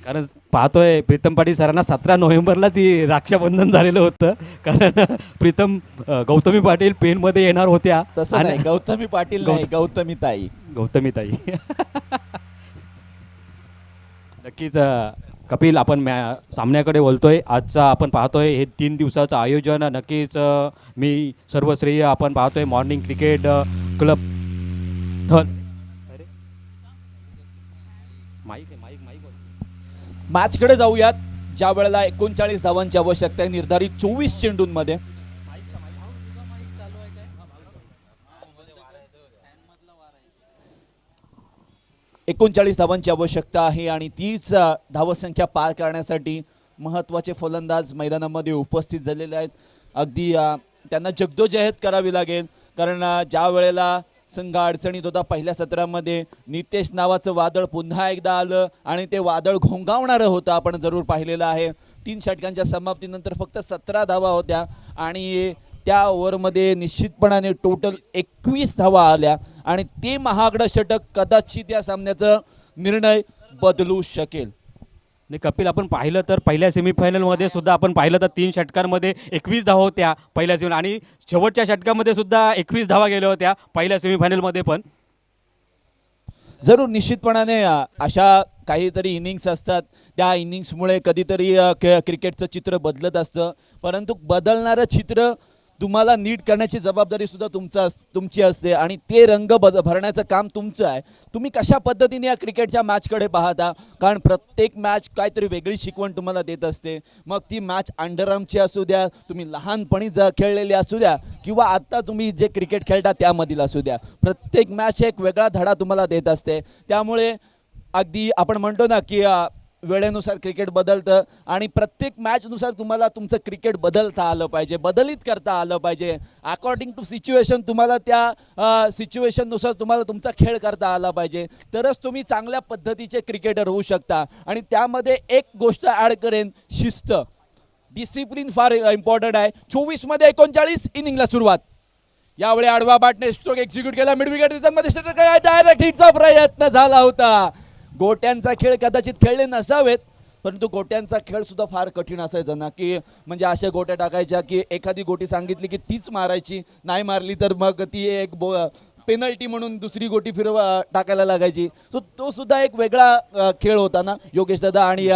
कारण पाहतोय प्रीतम पाटील सरांना 17 नोव्हेंबरलाच ही रक्षाबंधन झालेलं होतं. कारण प्रीतम गौतमी पाटील पेनमध्ये येणार होत्या. तसं नाही, गौतमी पाटील नाही, गौतमी ताई. नक्कीच कपिल, आपण सामन्याकडे बोलतोय. आजचा आपण पाहतोय हे 3 दिवसाचं आयोजन. नक्कीच मी सर्व श्रेय आपण पाहतोय मॉर्निंग क्रिकेट क्लब थल. मॅचकडे जाऊयात, ज्या वेळेला 39 धावांची आवश्यकता आहे निर्धारित 24 चेंडूंमध्ये. 39 धावांची आवश्यकता आहे आणि तीच धावसंख्या पार करण्यासाठी महत्त्वाचे फलंदाज मैदानामध्ये उपस्थित झालेले आहेत. अगदी त्यांना जगदोजहद करावी लागेल, कारण ज्या वेळेला संघ अडचणीत होता पहिल्या सत्रामध्ये नितेश नावाचं वादळ पुन्हा एकदा आलं आणि ते वादळ घोंगावणारं होतं. आपण जरूर पाहिलेलं आहे. 3 षटकांच्या समाप्तीनंतर फक्त 17 धावा होत्या आणि त्या ओव्हरमध्ये निश्चितपणाने टोटल 21 धावा आल्या आणि ते महागडं षटक कदाचित या सामन्याचा निर्णय बदलू शकेल. आणि कपिल, आपण पाहिलं तर पहिल्या सेमीफायनलमध्ये सुद्धा आपण पाहिलं तर 3 षटकांमध्ये 21 धावा होत्या पहिल्या सेमी, आणि शेवटच्या षटकामध्ये सुद्धा 21 धावा गेल्या होत्या पहिल्या सेमीफायनलमध्ये पण. जरूर निश्चितपणाने अशा काहीतरी इनिंग्स असतात, त्या इनिंग्समुळे कधीतरी क्रिकेटचं चित्र बदलत असतं, परंतु बदलणारं चित्र तुम्हाला नीट करण्याची जबाबदारी सुद्धा तुमची असते आणि ते रंग भरण्याचं काम तुमचं आहे. तुम्ही कशा पद्धतीने या क्रिकेटच्या मॅचकडे पाहता, कारण प्रत्येक मॅच काहीतरी वेगळी शिकवण तुम्हाला देत असते. मग ती मॅच अंडरआर्मची असू द्या, तुम्ही लहानपणी खेळलेली असू द्या, किंवा आत्ता तुम्ही जे क्रिकेट खेळता त्यामधील असू द्या, प्रत्येक मॅच एक वेगळा धडा तुम्हाला देत असते. त्यामुळे अगदी आपण म्हणतो ना की वेळेनुसार क्रिकेट बदलतं आणि प्रत्येक मॅचनुसार तुम्हाला तुमचं क्रिकेट बदलता आलं पाहिजे, बदलित करता आलं पाहिजे. अकॉर्डिंग टू सिच्युएशन तुम्हाला त्या सिच्युएशननुसार तुम्हाला तुमचा खेळ करता आला पाहिजे, तरच तुम्ही चांगल्या पद्धतीचे क्रिकेटर होऊ शकता. आणि त्यामध्ये एक गोष्ट ॲड करेन, शिस्त, डिसिप्लिन फार इम्पॉर्टंट आहे. 24मध्ये 39 इनिंगला सुरुवात. यावेळी आडवा बॅटने स्ट्रोक एक्झिक्यूट केला, मिड विकेट रिटर्नमध्ये डायरेक्ट हिटचा प्रयत्न झाला होता. गोट्यांचा खेळ कदाचित खेळले नसावेत, परंतु गोट्यांचा खेळ सुद्धा फार कठीण असायचा ना, की म्हणजे अशा गोट्या टाकायच्या की एखादी गोटी सांगितली की तीच मारायची, नाही मारली तर मग ती एक पेनल्टी म्हणून दुसरी गोटी टाकायला लागायची. सो तो सुद्धा एक वेगळा खेळ होता ना योगेश दादा. आणि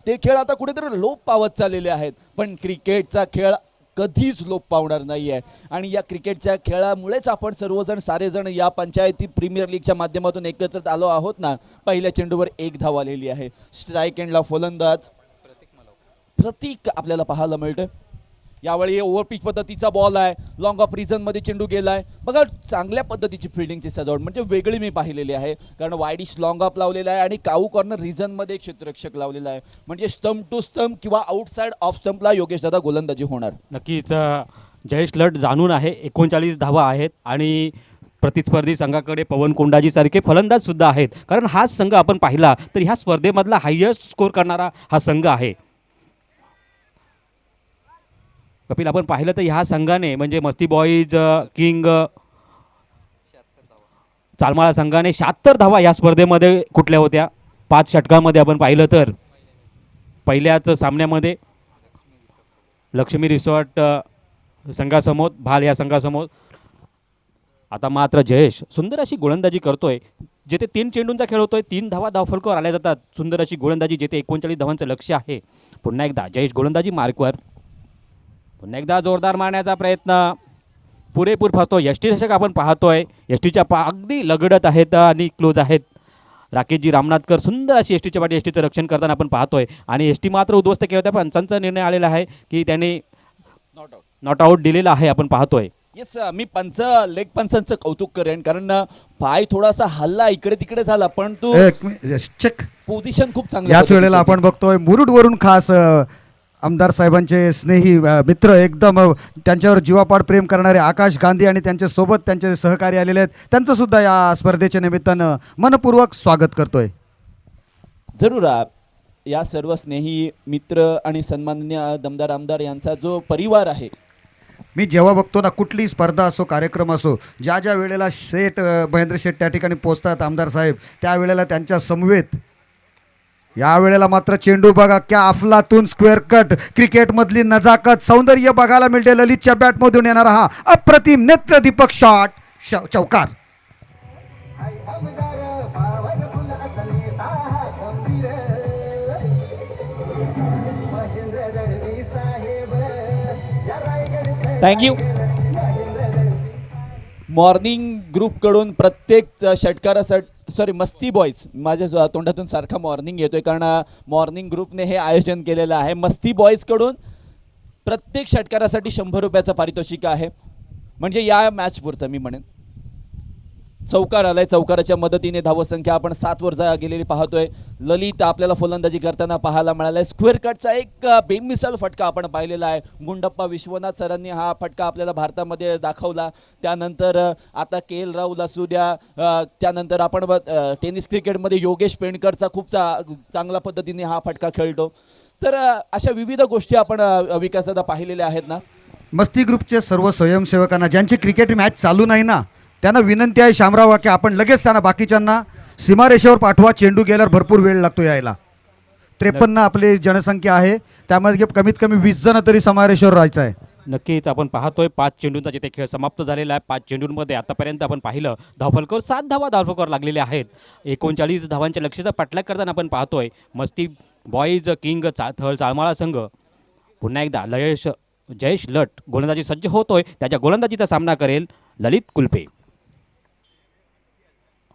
ते खेळ आता कुठेतरी लोप पावत चाललेले आहेत, पण क्रिकेटचा खेळ कधीच लोप पावणार नाही आहे. आणि या क्रिकेटच्या खेळामुळेच आपण सर्वजण सारेजण या पंचायती प्रीमियर लीगच्या माध्यमातून एकत्रित आलो आहोत ना. पहिल्या चेंडूवर 1 धाव आलेली आहे. स्ट्राईक एंडला फलंदाज प्रतीक आपल्याला पाहायला मिळतोय. यावेळी ओव्हरपिच पद्धतीचा बॉल आहे, लॉंग ऑफ रिझनमध्ये चेंडू गेलाय. बघा चांगल्या पद्धतीची फिल्डिंगची सजावट म्हणजे वेगळी मी पाहिलेली आहे, कारण वाईडिश लॉंग ऑफ लावलेला आहे आणि काऊ कॉर्नर रिझनमध्ये एक क्षेत्ररक्षक लावलेला आहे. म्हणजे स्टंप टू स्टंप किंवा आउटसाइड ऑफ स्टंपला योगेश दादा गोलंदाजी होणार. नक्कीच जयेश लट जाणून आहे. 39 धावा आहेत आणि प्रतिस्पर्धी संघाकडे पवन कोंडाजी सारखे फलंदाज सुद्धा आहेत, कारण हा संघ आपण पाहिला तर ह्या स्पर्धेमधला हायेस्ट स्कोर करणारा हा संघ आहे. कपिल आपण पाहिलं तर ह्या संघाने म्हणजे मस्ती बॉईज किंग चालमाळा संघाने 76 धावा या स्पर्धेमध्ये कुठल्या होत्या. 5 षटकामध्ये आपण पाहिलं तर पहिल्याच सामन्यामध्ये लक्ष्मी रिसॉर्ट संघासमोर, भाल या संघासमोर. आता मात्र जयेश सुंदर अशी गोलंदाजी करतोय, जेथे 3 चेंडूंचा खेळ होतोय, 3 धावा धावफलकावर आल्या जातात. सुंदर अशी गोलंदाजी, जेथे 39 धावांचं लक्ष्य आहे. पुन्हा एकदा जयेश गोलंदाजी मार्कवर, पुन्हा एकदा जोरदार मारण्याचा प्रयत्न पुरेपूर फसतो. यष्टी रक्षक आपण पाहतोय, यष्टीच्या अगदी लगडत आहेत आणि क्लोज आहेत. राकेशजी रामनाथकर सुंदर अशी एसटीच्या पाठी एसटीचं रक्षण करताना आपण पाहतोय. आणि एसटी मात्र उद्ध्वस्त केलं होत्या, पंचांचा निर्णय आलेला आहे की त्यांनी नॉट आऊट दिलेला आहे आपण पाहतोय. येस, मी लेग पंचांचं कौतुक करेन, कारण पाय थोडासा हल्ला इकडे तिकडे झाला, पण तू चेक पोझिशन खूप चांगली. याच वेळेला आपण बघतोय मुरुडवरून खास आमदार साहेबांचे स्नेही मित्र, एकदम त्यांच्यावर जीवापाड प्रेम करणारे आकाश गांधी आणि त्यांच्या सोबत त्यांचे सहकारी आलेले आहेत. त्यांचं सुद्धा या स्पर्धेच्या निमित्तानं मनपूर्वक स्वागत करतोय. जरूर. या सर्व स्नेही मित्र आणि सन्माननीय दमदार आमदार यांचा जो परिवार आहे, मी जेव्हा बघतो ना कुठली स्पर्धा असो, कार्यक्रम असो, ज्या ज्या वेळेला महेंद्र शेठ त्या ठिकाणी पोहोचतात आमदार साहेब, त्यावेळेला त्यांच्या समवेत यावेळेला मात्र चेंडू बघा, क्या अफलातून स्क्वेअर कट, क्रिकेटमधली नजाकत, सौंदर्य बघायला मिळते. ललितच्या बॅटमधून येणारा हा अप्रतिम नेत्रदीपक शॉट, चौकार. थँक्यू. मॉर्निंग ग्रुपकडून प्रत्येक षटकारासाठी मस्ती बॉईज, माझ्या तोंडातून सारखा मॉर्निंग येतोय कारण मॉर्निंग ग्रुपने हे आयोजन केलेलं आहे. मस्ती बॉईजकडून प्रत्येक षटकारासाठी 100 रुपयाचं पारितोषिक आहे. म्हणजे या मॅच पुरतं मी म्हणेन. चौकार आलाय, चौकाराच्या मदतीने धावसंख्या आपण 7 वर गेलेली पाहतोय. ललित आपल्याला फलंदाजी करताना पाहायला मिळालाय. स्क्वेअर कटचा एक बेमिसाल फटका आपण पाहिलेला आहे. गुंडप्पा विश्वनाथ सरांनी हा फटका आपल्याला भारतामध्ये दाखवला. त्यानंतर आता KL राहुल असू द्या, त्यानंतर आपण टेनिस क्रिकेटमध्ये योगेश पेंडकरचा खूप चांगल्या पद्धतीने हा फटका खेळतो. तर अशा विविध गोष्टी आपण विकासादा पाहिलेल्या आहेत ना. मस्ती ग्रुपचे सर्व स्वयंसेवकांना ज्यांची क्रिकेट मॅच चालू नाही ना, त्यांना विनंती आहे शामराव की आपण लगेच त्यांना बाकीच्यांना सीमारेषेवर पाठवा. चेंडू गेल्यावर भरपूर वेळ लागतो यायला. 53 आपली जनसंख्या आहे, त्यामध्ये कमीत कमी 20 जण तरी सीमारेषेवर राहायचं आहे. नक्कीच आपण पाहतोय 5 चेंडूंचा जिथे खेळ समाप्त झालेला आहे. 5 चेंडूंमध्ये आतापर्यंत आपण पाहिलं धावफलकावर 7 धावफलकावर लागलेले आहेत. 39 धावांच्या लक्ष्याचा पाठलाग करताना आपण पाहतोय मस्ती बॉईज किंग थळ चाळमाळा संघ पुन्हा एकदा जयेश लट गोलंदाजी सज्ज होतोय. त्याच्या गोलंदाजीचा सामना करेल ललित कुलपे.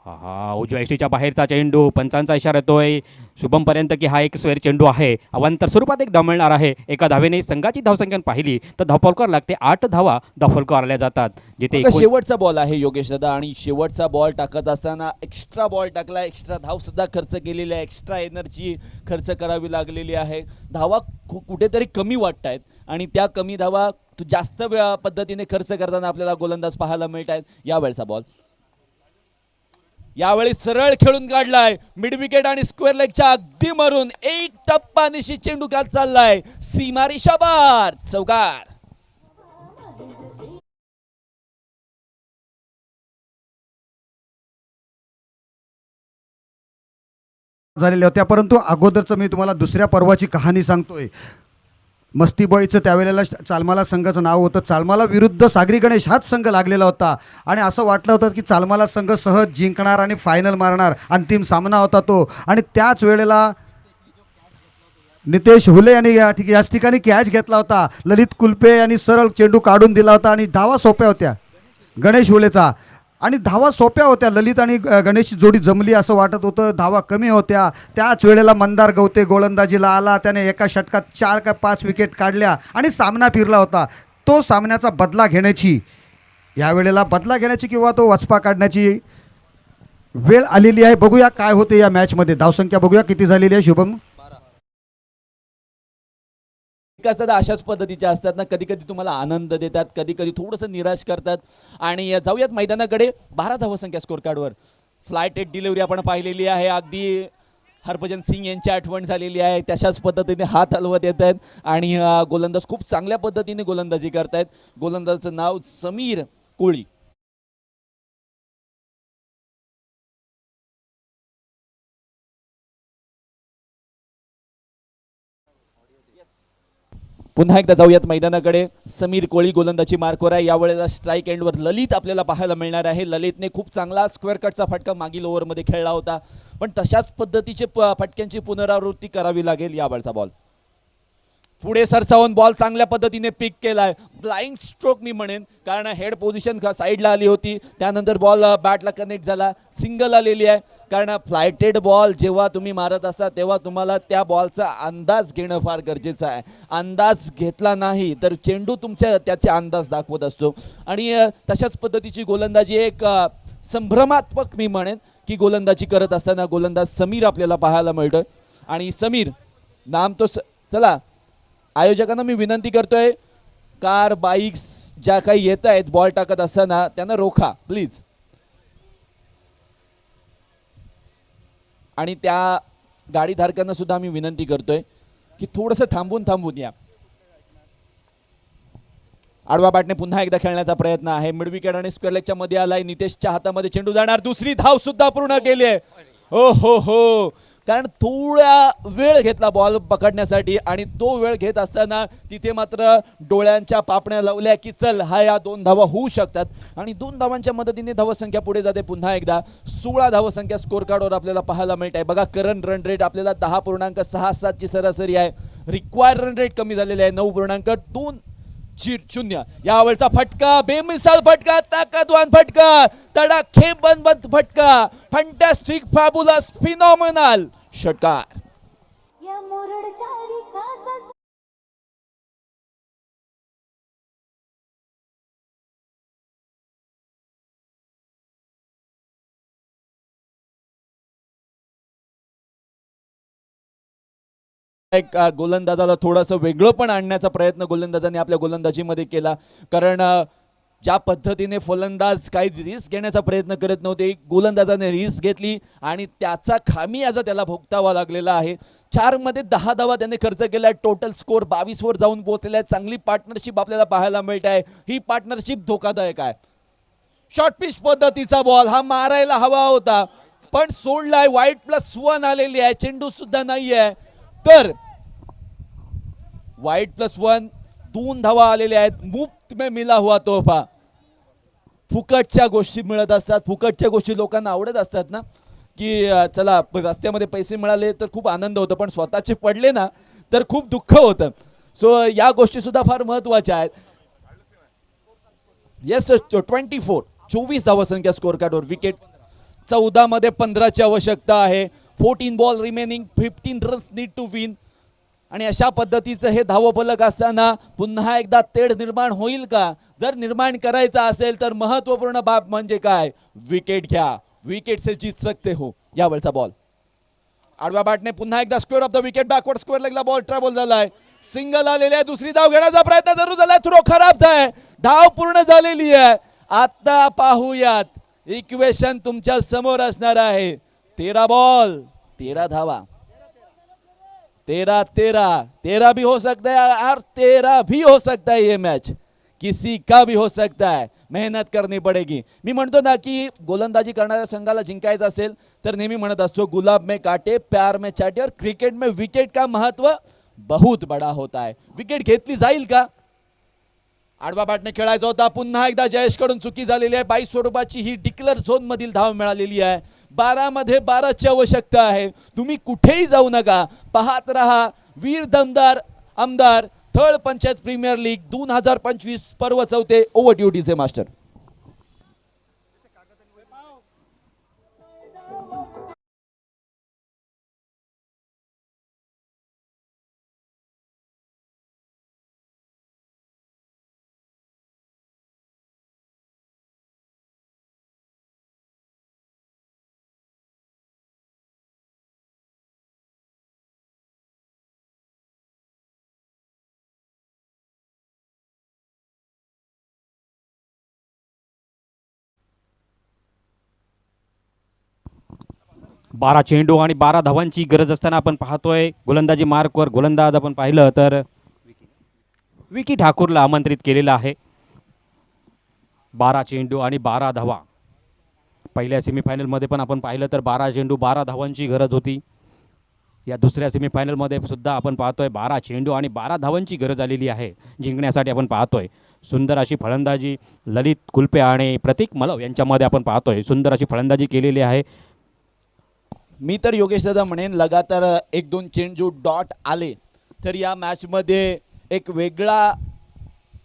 हा उजव्या एष्टीच्या बाहेरचा चेंडू पंचांचा इशारा येतोय शुभमपर्यंत की हा एक स्क्वेअर चेंडू आहे. अवांतर स्वरूपात एक धाव मिळणार आहे. एका धावेने संघाची धावसंख्या पाहिली तर धावफलकावर लागते 8 धावा धावफलकावर आल्या जातात. जिथे आता शेवटचा बॉल आहे योगेश दादा आणि शेवटचा बॉल टाकत असताना एक्स्ट्रा बॉल टाकला, एक्स्ट्रा धाव सुद्धा खर्च केलेली आहे, एक्स्ट्रा एनर्जी खर्च करावी लागलेली आहे. धावा कुठेतरी कमी वाटत आहेत आणि त्या कमी धावा जास्त पद्धतीने खर्च करताना आपल्याला गोलंदाज पाहायला मिळत आहेत. यावेळचा बॉल यावेळी सरळ खेळून काढलाय मिड विकेट आणि स्क्वेअर लेगच्या अगदी मारून एक टप्पा निशी चेंडू खात चाललाय सीमा रिशाबार चौकार. झालेल्या होत्या, परंतु अगोदरचं मी तुम्हाला दुसऱ्या पर्वाची कहाणी सांगतोय. मस्ती बॉईचं त्यावेळेला चालमाला संघाचं नाव होतं. चालमाला विरुद्ध सागरी गणेश हाच संघ लागलेला होता आणि असं वाटलं होतं की चालमाला संघ सहज जिंकणार आणि फायनल मारणार. अंतिम सामना होता तो आणि त्याच वेळेला नितेश हुले यांनी याच ठिकाणी कॅच घेतला होता. ललित कुलपे यांनी सरळ चेंडू काढून दिला होता आणि धावा सोप्या होत्या गणेश हुलेचा आणि धावा सोप्या होत्या. ललित आणि गणेशची जोडी जमली असं वाटत होतं. धावा कमी होत्या. त्याच वेळेला मंदार गवते गोलंदाजीला आला. त्याने एका षटकात 4 का 5 विकेट काढल्या आणि सामना फिरला होता. तो सामन्याचा बदला घेण्याची यावेळेला बदला घेण्याची किंवा तो वचपा काढण्याची वेळ आलेली आहे. बघूया काय होते या मॅचमध्ये. धावसंख्या बघूया किती झालेली आहे शुभम. असतात अशाच पद्धतीच्या असतात ना, कधी कधी तुम्हाला आनंद देतात, कधी कधी थोडंसं निराश करतात. आणि जाऊयात मैदानाकडे. 12 धावसंख्या स्कोर कार्डवर. फ्लायटेड डिलिव्हरी आपण पाहिलेली आहे. अगदी हरभजन सिंग यांची आठवण झालेली आहे. तशाच पद्धतीने हात हलवत येत आहेत आणि गोलंदाज खूप चांगल्या पद्धतीने गोलंदाजी करतायत. गोलंदाजाचं नाव समीर कोळी. पुन्हा एकदा जाऊयात मैदानाकडे. समीर कोळी गोलंदाजी मार्कवर आहे. यावेळेला स्ट्राईक एंडवर ललित आपल्याला पाहायला मिळणार आहे. ललितने खूप चांगला स्क्वेअर कटचा फटका मागील ओव्हरमध्ये खेळला होता, पण तशाच पद्धतीचे फटक्यांची पुनरावृत्ती करावी लागेल. यावेळचा बॉल पुढे सरसावून बॉल चांगल्या पद्धतीने पिक केलाय. ब्लाइंड स्ट्रोक मी म्हणेन, कारण हेड पोझिशन साईडला आली होती. त्यानंतर बॉल बॅटला कनेक्ट झाला. सिंगल आलेली आहे, कारण फ्लायटेड बॉल जेव्हा तुम्ही मारत असता तेव्हा तुम्हाला त्या बॉलचा अंदाज घेणं फार गरजेचं आहे. अंदाज घेतला नाही तर चेंडू तुमच्या त्याचे अंदाज दाखवत असतो. आणि तशाच पद्धतीची गोलंदाजी एक संभ्रमात्मक मी म्हणेन की गोलंदाजी करत असताना गोलंदाज समीर आपल्याला पाहायला मिळतोय. आणि समीर नाम तो चला, आयोजकांना मी विनंती करतोय, कार बाईक्स ज्या काही येत आहेत बॉल टाकत असताना त्यांना रोखा प्लीज. आणि त्या गाडीधारकांना सुद्धा मी विनंती करतोय की थोडंसं थांबून या. आडवा बॅटने पुन्हा एकदा खेळण्याचा प्रयत्न आहे. मिड विकेट आणि स्क्वेअर लेगच्या मध्ये आलाय. नितेशच्या हातामध्ये चेंडू जाणार. दुसरी धाव सुद्धा पूर्ण केली आहे. हो, कारण थोडा वेळ घेतला बॉल पकडण्यासाठी आणि तो वेळ घेत असताना तिथे मात्र डोळ्यांच्या पापण्या लावल्या की चल या 2 धावा होऊ शकतात. आणि 2 धावांच्या मदतीने धावसंख्या पुढे जाते. पुन्हा एकदा 16 धावसंख्या स्कोर कार्डवर आपल्याला पाहायला मिळत आहे. बघा, करंट रन रेट आपल्याला 10.67 ची सरासरी आहे. रिक्वायर्ड रन रेट कमी झालेले आहे 9.20. यावेळचा फटका बेमिसाल फटका, ताकदवान फटका, तडाखे बंद फटका, फॅन्टॅस्टिक फॅब्युलस फिनॉमिनल षटकार. एक गोलंदाजाला थोडंसं वेगळं पण आणण्याचा प्रयत्न गोलंदाजाने आपल्या गोलंदाजीमध्ये केला. कारण ज्या पद्धतीने फलंदाज काही रिस्क घेण्याचा प्रयत्न करत नव्हते, गोलंदाजाने रिस्क घेतली आणि त्याचा खामियाजा त्याला भोगतावा लागलेला आहे. 4 मध्ये 10 धावा त्याने खर्च केला. टोटल स्कोर 22 वर जाऊन पोहोचलेला आहे. चांगली पार्टनरशिप आपल्याला पाहायला मिळत आहे. ही पार्टनरशिप धोकादायक आहे. शॉर्ट पिच पद्धतीचा बॉल हा मारायला हवा होता पण सोडलाय. वाईड+1 आलेली आहे. चेंडू सुद्धा नाही आहे. तर वाईड+1 2 धावा आलेल्या आहेत. मुफ्त में मिला हुआ तोहफा. फुकटच्या गोष्टी मिळत असतात, फुकटच्या गोष्टी लोकांना आवडत असतात ना, की चला रस्त्यामध्ये पैसे मिळाले तर खूप आनंद होतो, पण स्वतःचे पडले ना तर खूप दुःख होतं. सो या गोष्टी सुद्धा फार महत्त्वाच्या आहेत. येस 24 धावसंख्या स्कोर कार्डवर. विकेट 14 मध्ये 15ची आवश्यकता आहे. 14 ball remaining, 15 runs need to win. आणि अशा पद्धतीचं हे धावफलक असताना पुन्हा एकदा तेढ निर्माण होईल का? जर निर्माण करायचा असेल तर महत्त्वपूर्ण बाब म्हणजे काय? विकेट घ्या. विकेट से जीत सकते हो. यावेळचा बॉल आडव्या बॅटने पुन्हा एकदा square of the wicket, backward square लेगला बॉल ट्रॅव्हल झालाय. सिंगल आलेले आहे. दुसरी धाव घेण्याचा प्रयत्न जरूर झालाय. थ्रो खराब आहे. धाव पूर्ण झालेली आहे. आता पाहूयात, इक्वेशन तुमच्या समोर असणार आहे. 13 बॉल 13 धावा. 13 भी हो सकता है यार, 13 भी हो सकता है. ये मैच किसी का भी हो सकता है. मेहनत करनी पडेगी. मी म्हणतो ना की गोलंदाजी करणाऱ्या संघाला जिंकायचं असेल तर नेहमी म्हणत असतो, गुलाब में काटे प्यार में चाटे, और क्रिकेट में विकेट का महत्व बहुत बड़ा होता है. विकेट घेतली जाईल का? आडवा बॅटने खेळायचा होता. पुन्हा एकदा जयेश कडून चुकी झालेली आहे. 22 स्वरूपाची ही डिक्लेअर झोन मधील धाव मिळालेली आहे. 12 मध्ये 12ची आवश्यकता आहे. तुम्ही कुठेही जाऊ नका, पाहत रहा वीर दमदार आमदार थर्ड पंचायत प्रीमियर लीग 2025 पर्व 4. Over to DJ master. बारा चेंडू आणि 12 धावांची गरज असताना आपण पाहतोय गोलंदाजी मार्कवर गोलंदाज आपण पाहिलं तर विकी ठाकूरला आमंत्रित केलेलं आहे. 12 चेंडू आणि 12 धावा. पहिल्या सेमीफायनलमध्ये पण आपण पाहिलं तर 12 चेंडू 12 धावांची गरज होती. या दुसऱ्या सेमीफायनलमध्ये सुद्धा आपण पाहतोय 12 चेंडू आणि 12 धावांची गरज आलेली आहे जिंकण्यासाठी. आपण पाहतोय सुंदर अशी फलंदाजी ललित कुलपे आणि प्रतीक मलव यांच्यामध्ये आपण पाहतोय सुंदर अशी फलंदाजी केलेली आहे. मी तर योगेश दादा म्हणेन, लगातार 1-2 चेंडू डॉट आले तर या मॅचमध्ये एक वेगळा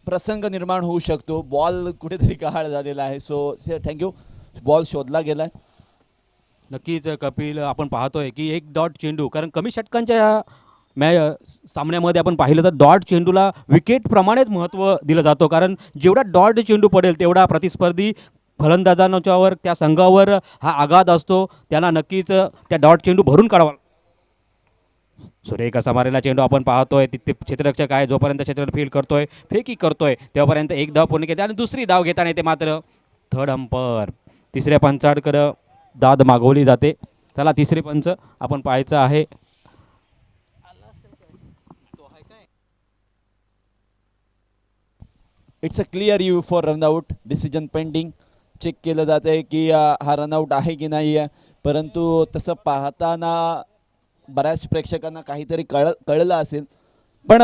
प्रसंग निर्माण होऊ शकतो. बॉल कुठेतरी गहाळ झालेला आहे. So thank you. बॉल शोधला गेलाय. नक्कीच कपिल, आपण पाहतोय की एक डॉट चेंडू, कारण कमी षटकांच्या सामन्यामध्ये आपण पाहिलं तर डॉट चेंडूला विकेटप्रमाणेच महत्त्व दिलं जातं, कारण जेवढा डॉट चेंडू पडेल तेवढा प्रतिस्पर्धी फलंदाजांच्यावर त्या संघावर हा आघात असतो. त्यांना नक्कीच त्या डॉट चेंडू भरून काढावा. सुरेख असा मारलेला चेंडू आपण पाहतोय. तिथे क्षेत्ररक्षक आहे, जोपर्यंत क्षेत्र फील्ड करतोय, फेकी करतोय, तेव्हापर्यंत एक धाव पूर्ण घेते आणि दुसरी धाव घेताना येते मात्र थर्ड अंपर तिसऱ्या पंचाकडं दाद मागवली जाते. चला तिसरे पंच आपण पाहायचं आहे. It's a clear you for run out. Decision pending. Check केलं जात आहे की हा रनआउट आहे की नाही आहे, परंतु तसं पाहताना बऱ्याच प्रेक्षकांना काहीतरी कळलं असेल, पण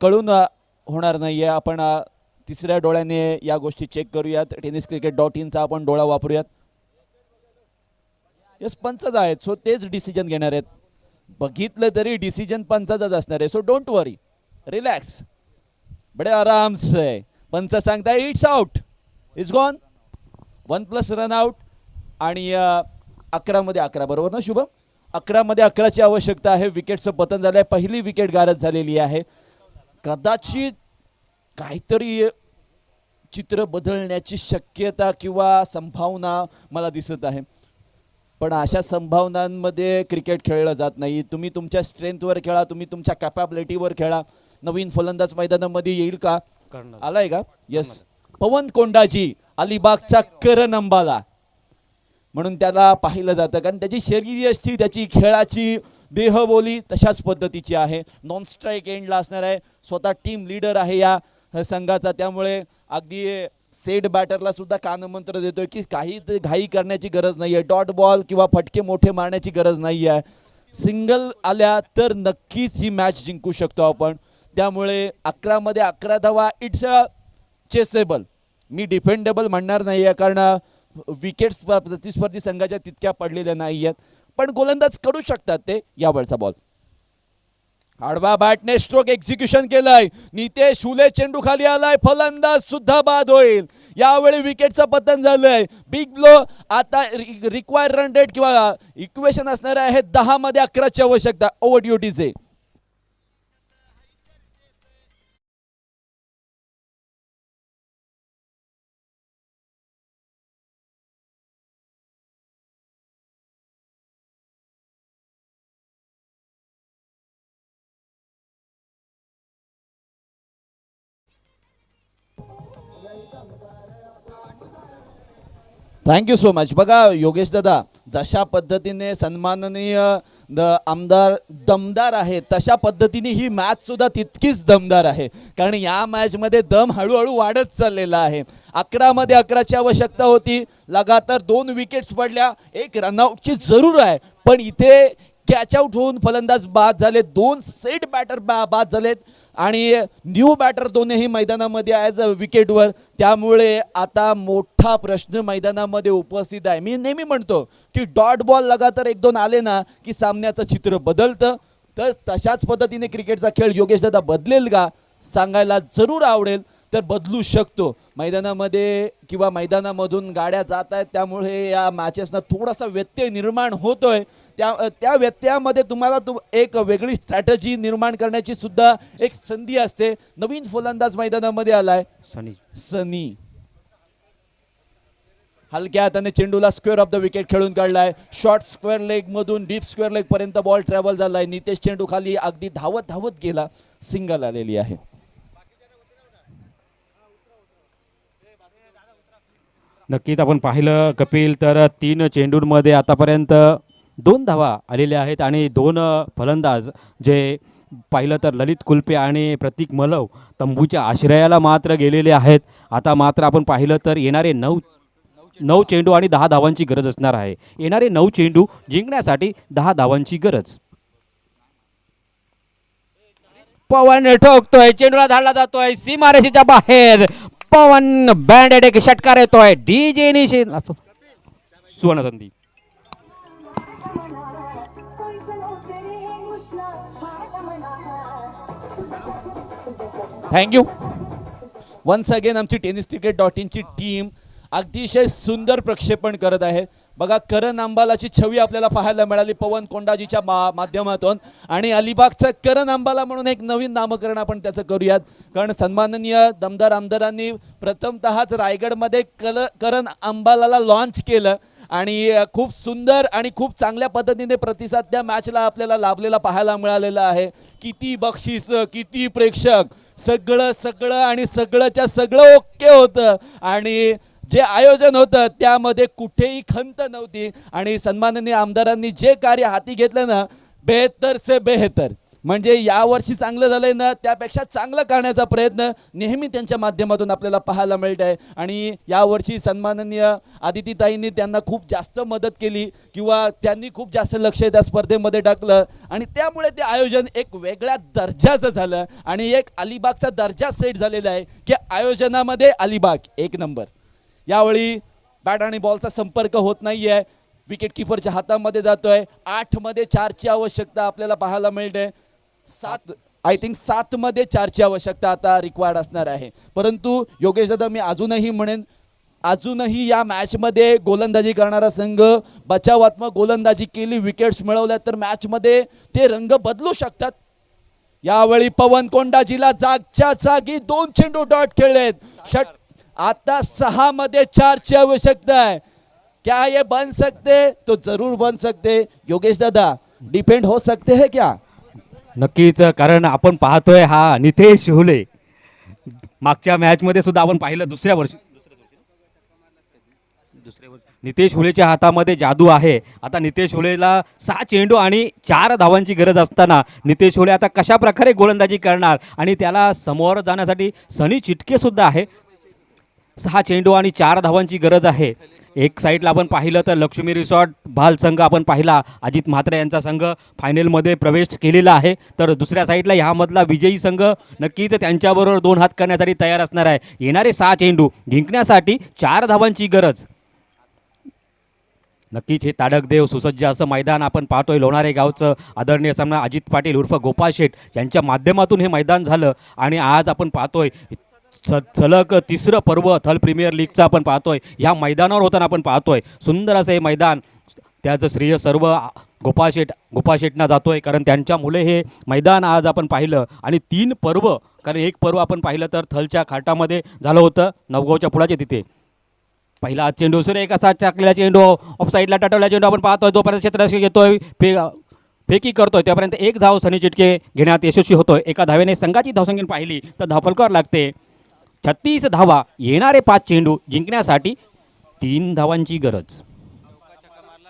कळून होणार नाही आहे. आपण तिसऱ्या डोळ्याने या गोष्टी चेक करूयात. tenniscricket.in चा आपण डोळा वापरूयात. यस, पंचच आहेत, सो तेच डिसिजन घेणार आहेत. बघितलं तरी डिसिजन पंचाचाच असणार आहे. सो डोंट वरी, रिलॅक्स, बडे आराम से. पंच सांगताय it's out, it's gone. 1+ run out. आणि 11 मध्ये 11 बरोबर ना शुभम? 11 मध्ये 11ची आवश्यकता आहे. विकेटचं पतन झालं आहे. पहिली विकेट गारद झालेली आहे. कदाचित काहीतरी चित्र बदलण्याची शक्यता किंवा संभावना मला दिसत आहे, पण अशा संभावनांमध्ये क्रिकेट खेळलं जात नाही. तुम्ही तुमच्या स्ट्रेंथवर खेळा, तुम्ही तुमच्या कॅपॅबिलिटीवर खेळा. नवीन फलंदाज मैदानामध्ये येईल का? आलाय का? येस, पवन कोंडाजी, अलिबागचा करण अंबाला म्हणून त्याला पाहिलं जातं, कारण त्याची शरीरयष्टी, त्याची खेळाची देहबोली तशाच पद्धतीची आहे. नॉन स्ट्राईक एंडला असणार आहे. स्वतः टीम लीडर आहे या संघाचा, त्यामुळे अगदी सेट बॅटरला सुद्धा कानमंत्र देतोय की काही घाई करण्याची गरज नाही आहे. डॉट बॉल किंवा फटके मोठे मारण्याची गरज नाही आहे. सिंगल आल्या तर नक्कीच ही मॅच जिंकू शकतो आपण. त्यामुळे 11 मध्ये 11 धावा it's a Chessable. Me defendable म्हणणार नाही आहे, कारण विकेट्स प्रतिस्पर्धी संघाच्या तितक्या पडलेल्या नाही आहेत, पण गोलंदाज करू शकतात ते. यावेळचा बॉल आडवा बॅटने स्ट्रोक एक्झिक्युशन केलंय. नितेश हुले चेंडू खाली आलाय, फलंदाज सुद्धा बाद होईल. यावेळी विकेटचं पतन झालंय. Big blow. आता रिक्वायर्ड रन रेट किंवा इक्वेशन असणार आहे 10 मध्ये 11ची आवश्यकता ओव्हर ड्युटीचे. Thank you so much. बघा योगेश दादा, जशा पद्धतीने सन्माननीय आमदार दमदार आहे, तशा पद्धतीने ही मॅच सुद्धा तितकीच दमदार आहे, कारण या मॅचमध्ये दम हळूहळू वाढत चाललेला आहे. 11 मध्ये 11ची आवश्यकता होती. लगातार 2 विकेट्स पडल्या, एक रनआउटची जरूर आहे, पण इथे कॅच आउट होऊन फलंदाज बाद झाले. 2 सेट बॅटर बाद झालेत आणि न्यू बॅटर दोन्ही मैदानामध्ये आहेत विकेटवर. त्यामुळे आता मोठा प्रश्न मैदानामध्ये उपस्थित आहे. मी नेहमी म्हणतो की डॉट बॉल लगातार 1-2 आले ना की सामन्याचं चित्र बदलतं. तर तशाच पद्धतीने क्रिकेटचा खेळ योगेश दादा बदलेल का, सांगायला जरूर आवडेल. तर बदलू शकतो. मैदानामध्ये किंवा मैदानामधून गाड्या जात आहेत, त्यामुळे या मॅचेसना थोडासा व्यत्यय निर्माण होतोय. त्या व्यत्ययामध्ये तुम्हाला एक वेगळी स्ट्रॅटजी निर्माण करण्याची सुद्धा एक संधी असते. नवीन फलंदाज मैदानामध्ये आलाय सनी. हलक्या हाताने चेंडूला स्क्वेअर ऑफ द विकेट खेळून काढलाय. शॉर्ट स्क्वेअर लेग मधून डीप स्क्वेअर लेग पर्यंत बॉल ट्रॅव्हल झालाय. नितेश चेंडू खाली अगदी धावत धावत गेला, सिंगल आलेली आहे. नक्कीच आपण पाहिलं कपिल, तर 3 चेंडूंमध्ये आतापर्यंत 2 धावा आलेल्या आहेत आणि 2 फलंदाज जे पाहिलं तर ललित कुलपे आणि प्रतीक मलव तंबूच्या आश्रयाला मात्र गेलेले आहेत. आता मात्र आपण पाहिलं तर येणारे 9 चेंडू आणि 10 धावांची गरज असणार आहे. येणारे 9 चेंडू जिंकण्यासाठी 10 धावांची गरज. पवन ठोकतोय, चेंडूला धाडला जातोय सीमारेषेच्या बाहेर. पवन बँडेड एक षटकार येतोय. डीजे निषेध सुवर्ण संधी. थँक्यू. वन्स अगेन आमची tenniscricket.in ची टीम अतिशय सुंदर प्रक्षेपण करत आहे. बघा करण अंबालाची छवी आपल्याला पाहायला मिळाली पवन कोंडाजीच्या माध्यमातून. आणि अलिबागचा करण अंबाला म्हणून एक नवीन नामकरण आपण त्याचं करूयात, कारण सन्माननीय दमदार आमदारांनी प्रथमतःच रायगडमध्ये करण अंबालाला लॉन्च केलं आणि खूप सुंदर आणि खूप चांगल्या पद्धतीने प्रतिसाद त्या मॅचला आपल्याला लाभलेला पाहायला मिळालेला आहे. किती बक्षीस, किती प्रेक्षक, सगळं आणि सगळंच्या सगळं ओके होतं. आणि जे आयोजन होतं त्यामध्ये कुठेही खंत नव्हती. आणि सन्माननीय आमदारांनी जे कार्य हाती घेतलं ना, बेहतर से बेहतर, म्हणजे यावर्षी चांगलं झालंय ना, त्यापेक्षा चांगलं करण्याचा प्रयत्न नेहमी त्यांच्या माध्यमातून आपल्याला पाहायला मिळत आहे. आणि यावर्षी सन्माननीय आदितीताईंनी त्यांना खूप जास्त मदत केली किंवा त्यांनी खूप जास्त लक्ष त्या स्पर्धेमध्ये टाकलं आणि त्यामुळे ते आयोजन एक वेगळ्या दर्जाचं झालं आणि एक अलिबागचा दर्जा सेट झालेला आहे की आयोजनामध्ये अलिबाग 1 नंबर. यावेळी बॅट आणि बॉलचा संपर्क होत नाही आहे. विकेट किपरच्या हातामध्ये जातोय. 8 मध्ये 4ची आवश्यकता आपल्याला पाहायला मिळते. 7 मध्ये 4ची आवश्यकता आता रिक्वायर्ड असणार आहे. परंतु योगेश दादा, मी अजूनही म्हणेन, अजूनही या मॅचमध्ये गोलंदाजी करणारा संघ बचावात्मक गोलंदाजी केली, विकेट्स मिळवल्या तर मॅचमध्ये ते रंग बदलू शकतात. यावेळी पवन कोंडाजीला जागच्या जागी 2 चेंडू डॉट खेळलेत. आता 6 मध्ये 4ची आवश्यकता है. क्या ये बन सकते? तो जरूर बन सकते. योगेश दादा, डिपेंड हो सकते हैं क्या? नक्कीच, कारण आपण पाहतोय हा नितेश हुले. मागच्या मॅचमध्ये सुद्धा आपण पाहिलं दुसऱ्या वर्षी नितेश हुलेच्या हातामध्ये जादू आहे. आता नितेश हुलेला 6 चेंडू आणि 4 धावांची गरज असताना नितेश हुले आता कशा प्रकारे गोलंदाजी करणार आणि त्याला समोर जाण्यासाठी सनी चिटके सुद्धा आहे. 6 चेंडू आणि 4 धावांची गरज आहे. एक साईडला आपण पाहिलं तर लक्ष्मी रिसॉर्ट भाल संघ आपण पाहिला अजित म्हात्रे यांचा संघ फायनलमध्ये प्रवेश केलेला आहे. तर दुसऱ्या साईडला ह्यामधला विजयी संघ नक्कीच त्यांच्याबरोबर 2 हात करण्यासाठी तयार असणार आहे. येणारे 6 चेंडू जिंकण्यासाठी 4 धावांची गरज. नक्कीच हे ताडकदेव सुसज्ज असं मैदान आपण पाहतोय. लोणारे गावचं आदरणीय सामना अजित पाटील उर्फ गोपाळ शेठ यांच्या माध्यमातून हे मैदान झालं आणि आज आपण पाहतोय सलग 3रं पर्व थल प्रीमियर लीगचं आपण पाहतोय. ह्या मैदानावर होताना आपण पाहतोय सुंदर असं हे मैदान. त्याचं श्रेय सर्व गोपाळ शेठना जातोय कारण त्यांच्यामुळे हे मैदान आज आपण पाहिलं. आणि 3 पर्व, कारण एक पर्व आपण पाहिलं तर थलच्या खाटामध्ये झालं होतं नवगावच्या पुलाच्या तिथे. पहिला चेंडू एक असा टाकलेला चेंडू ऑफ साईडला टाटवला चेंडू आपण पाहतोय. जोपर्यंत क्षेत्ररक्षक घेतोय फेकी करतोय त्यापर्यंत 1 धाव सनी चिटके घेण्यात यशस्वी होतोय. एका धावेने संघाची धावसंख्या पाहिली तर धावफलकावर लागते 36 धावा. येणारे 5 चेंडू जिंकण्यासाठी 3 धावांची गरज.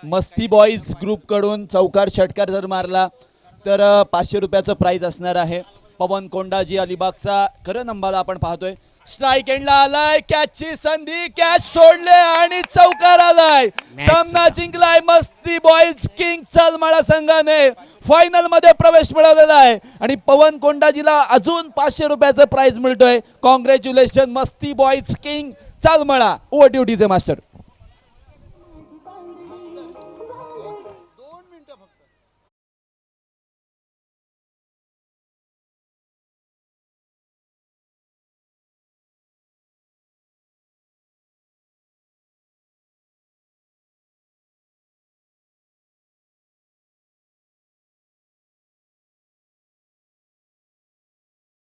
मस्ती बॉईज ग्रुपकडून चौकार षटकार जर मारला तर 500 रुपयाचं प्राइज असणार आहे. पवन कोंडाजी अलिबागचा खरं नंबरला आपण पाहतोय. स्ट्राईक एंडला आलाय, कॅचची संधी, कॅच सोडले आणि चौकार आलाय. सामना जिंकलाय मस्ती बॉईज किंग चालमाळा संघाने. फायनल मध्ये प्रवेश मिळवलेला आहे आणि पवन कोंडाजीला अजून 500 रुपयाचं प्राइज मिळतोय. कॉंग्रॅच्युलेशन मस्ती बॉईज किंग चालमाळा. Over to DJ master.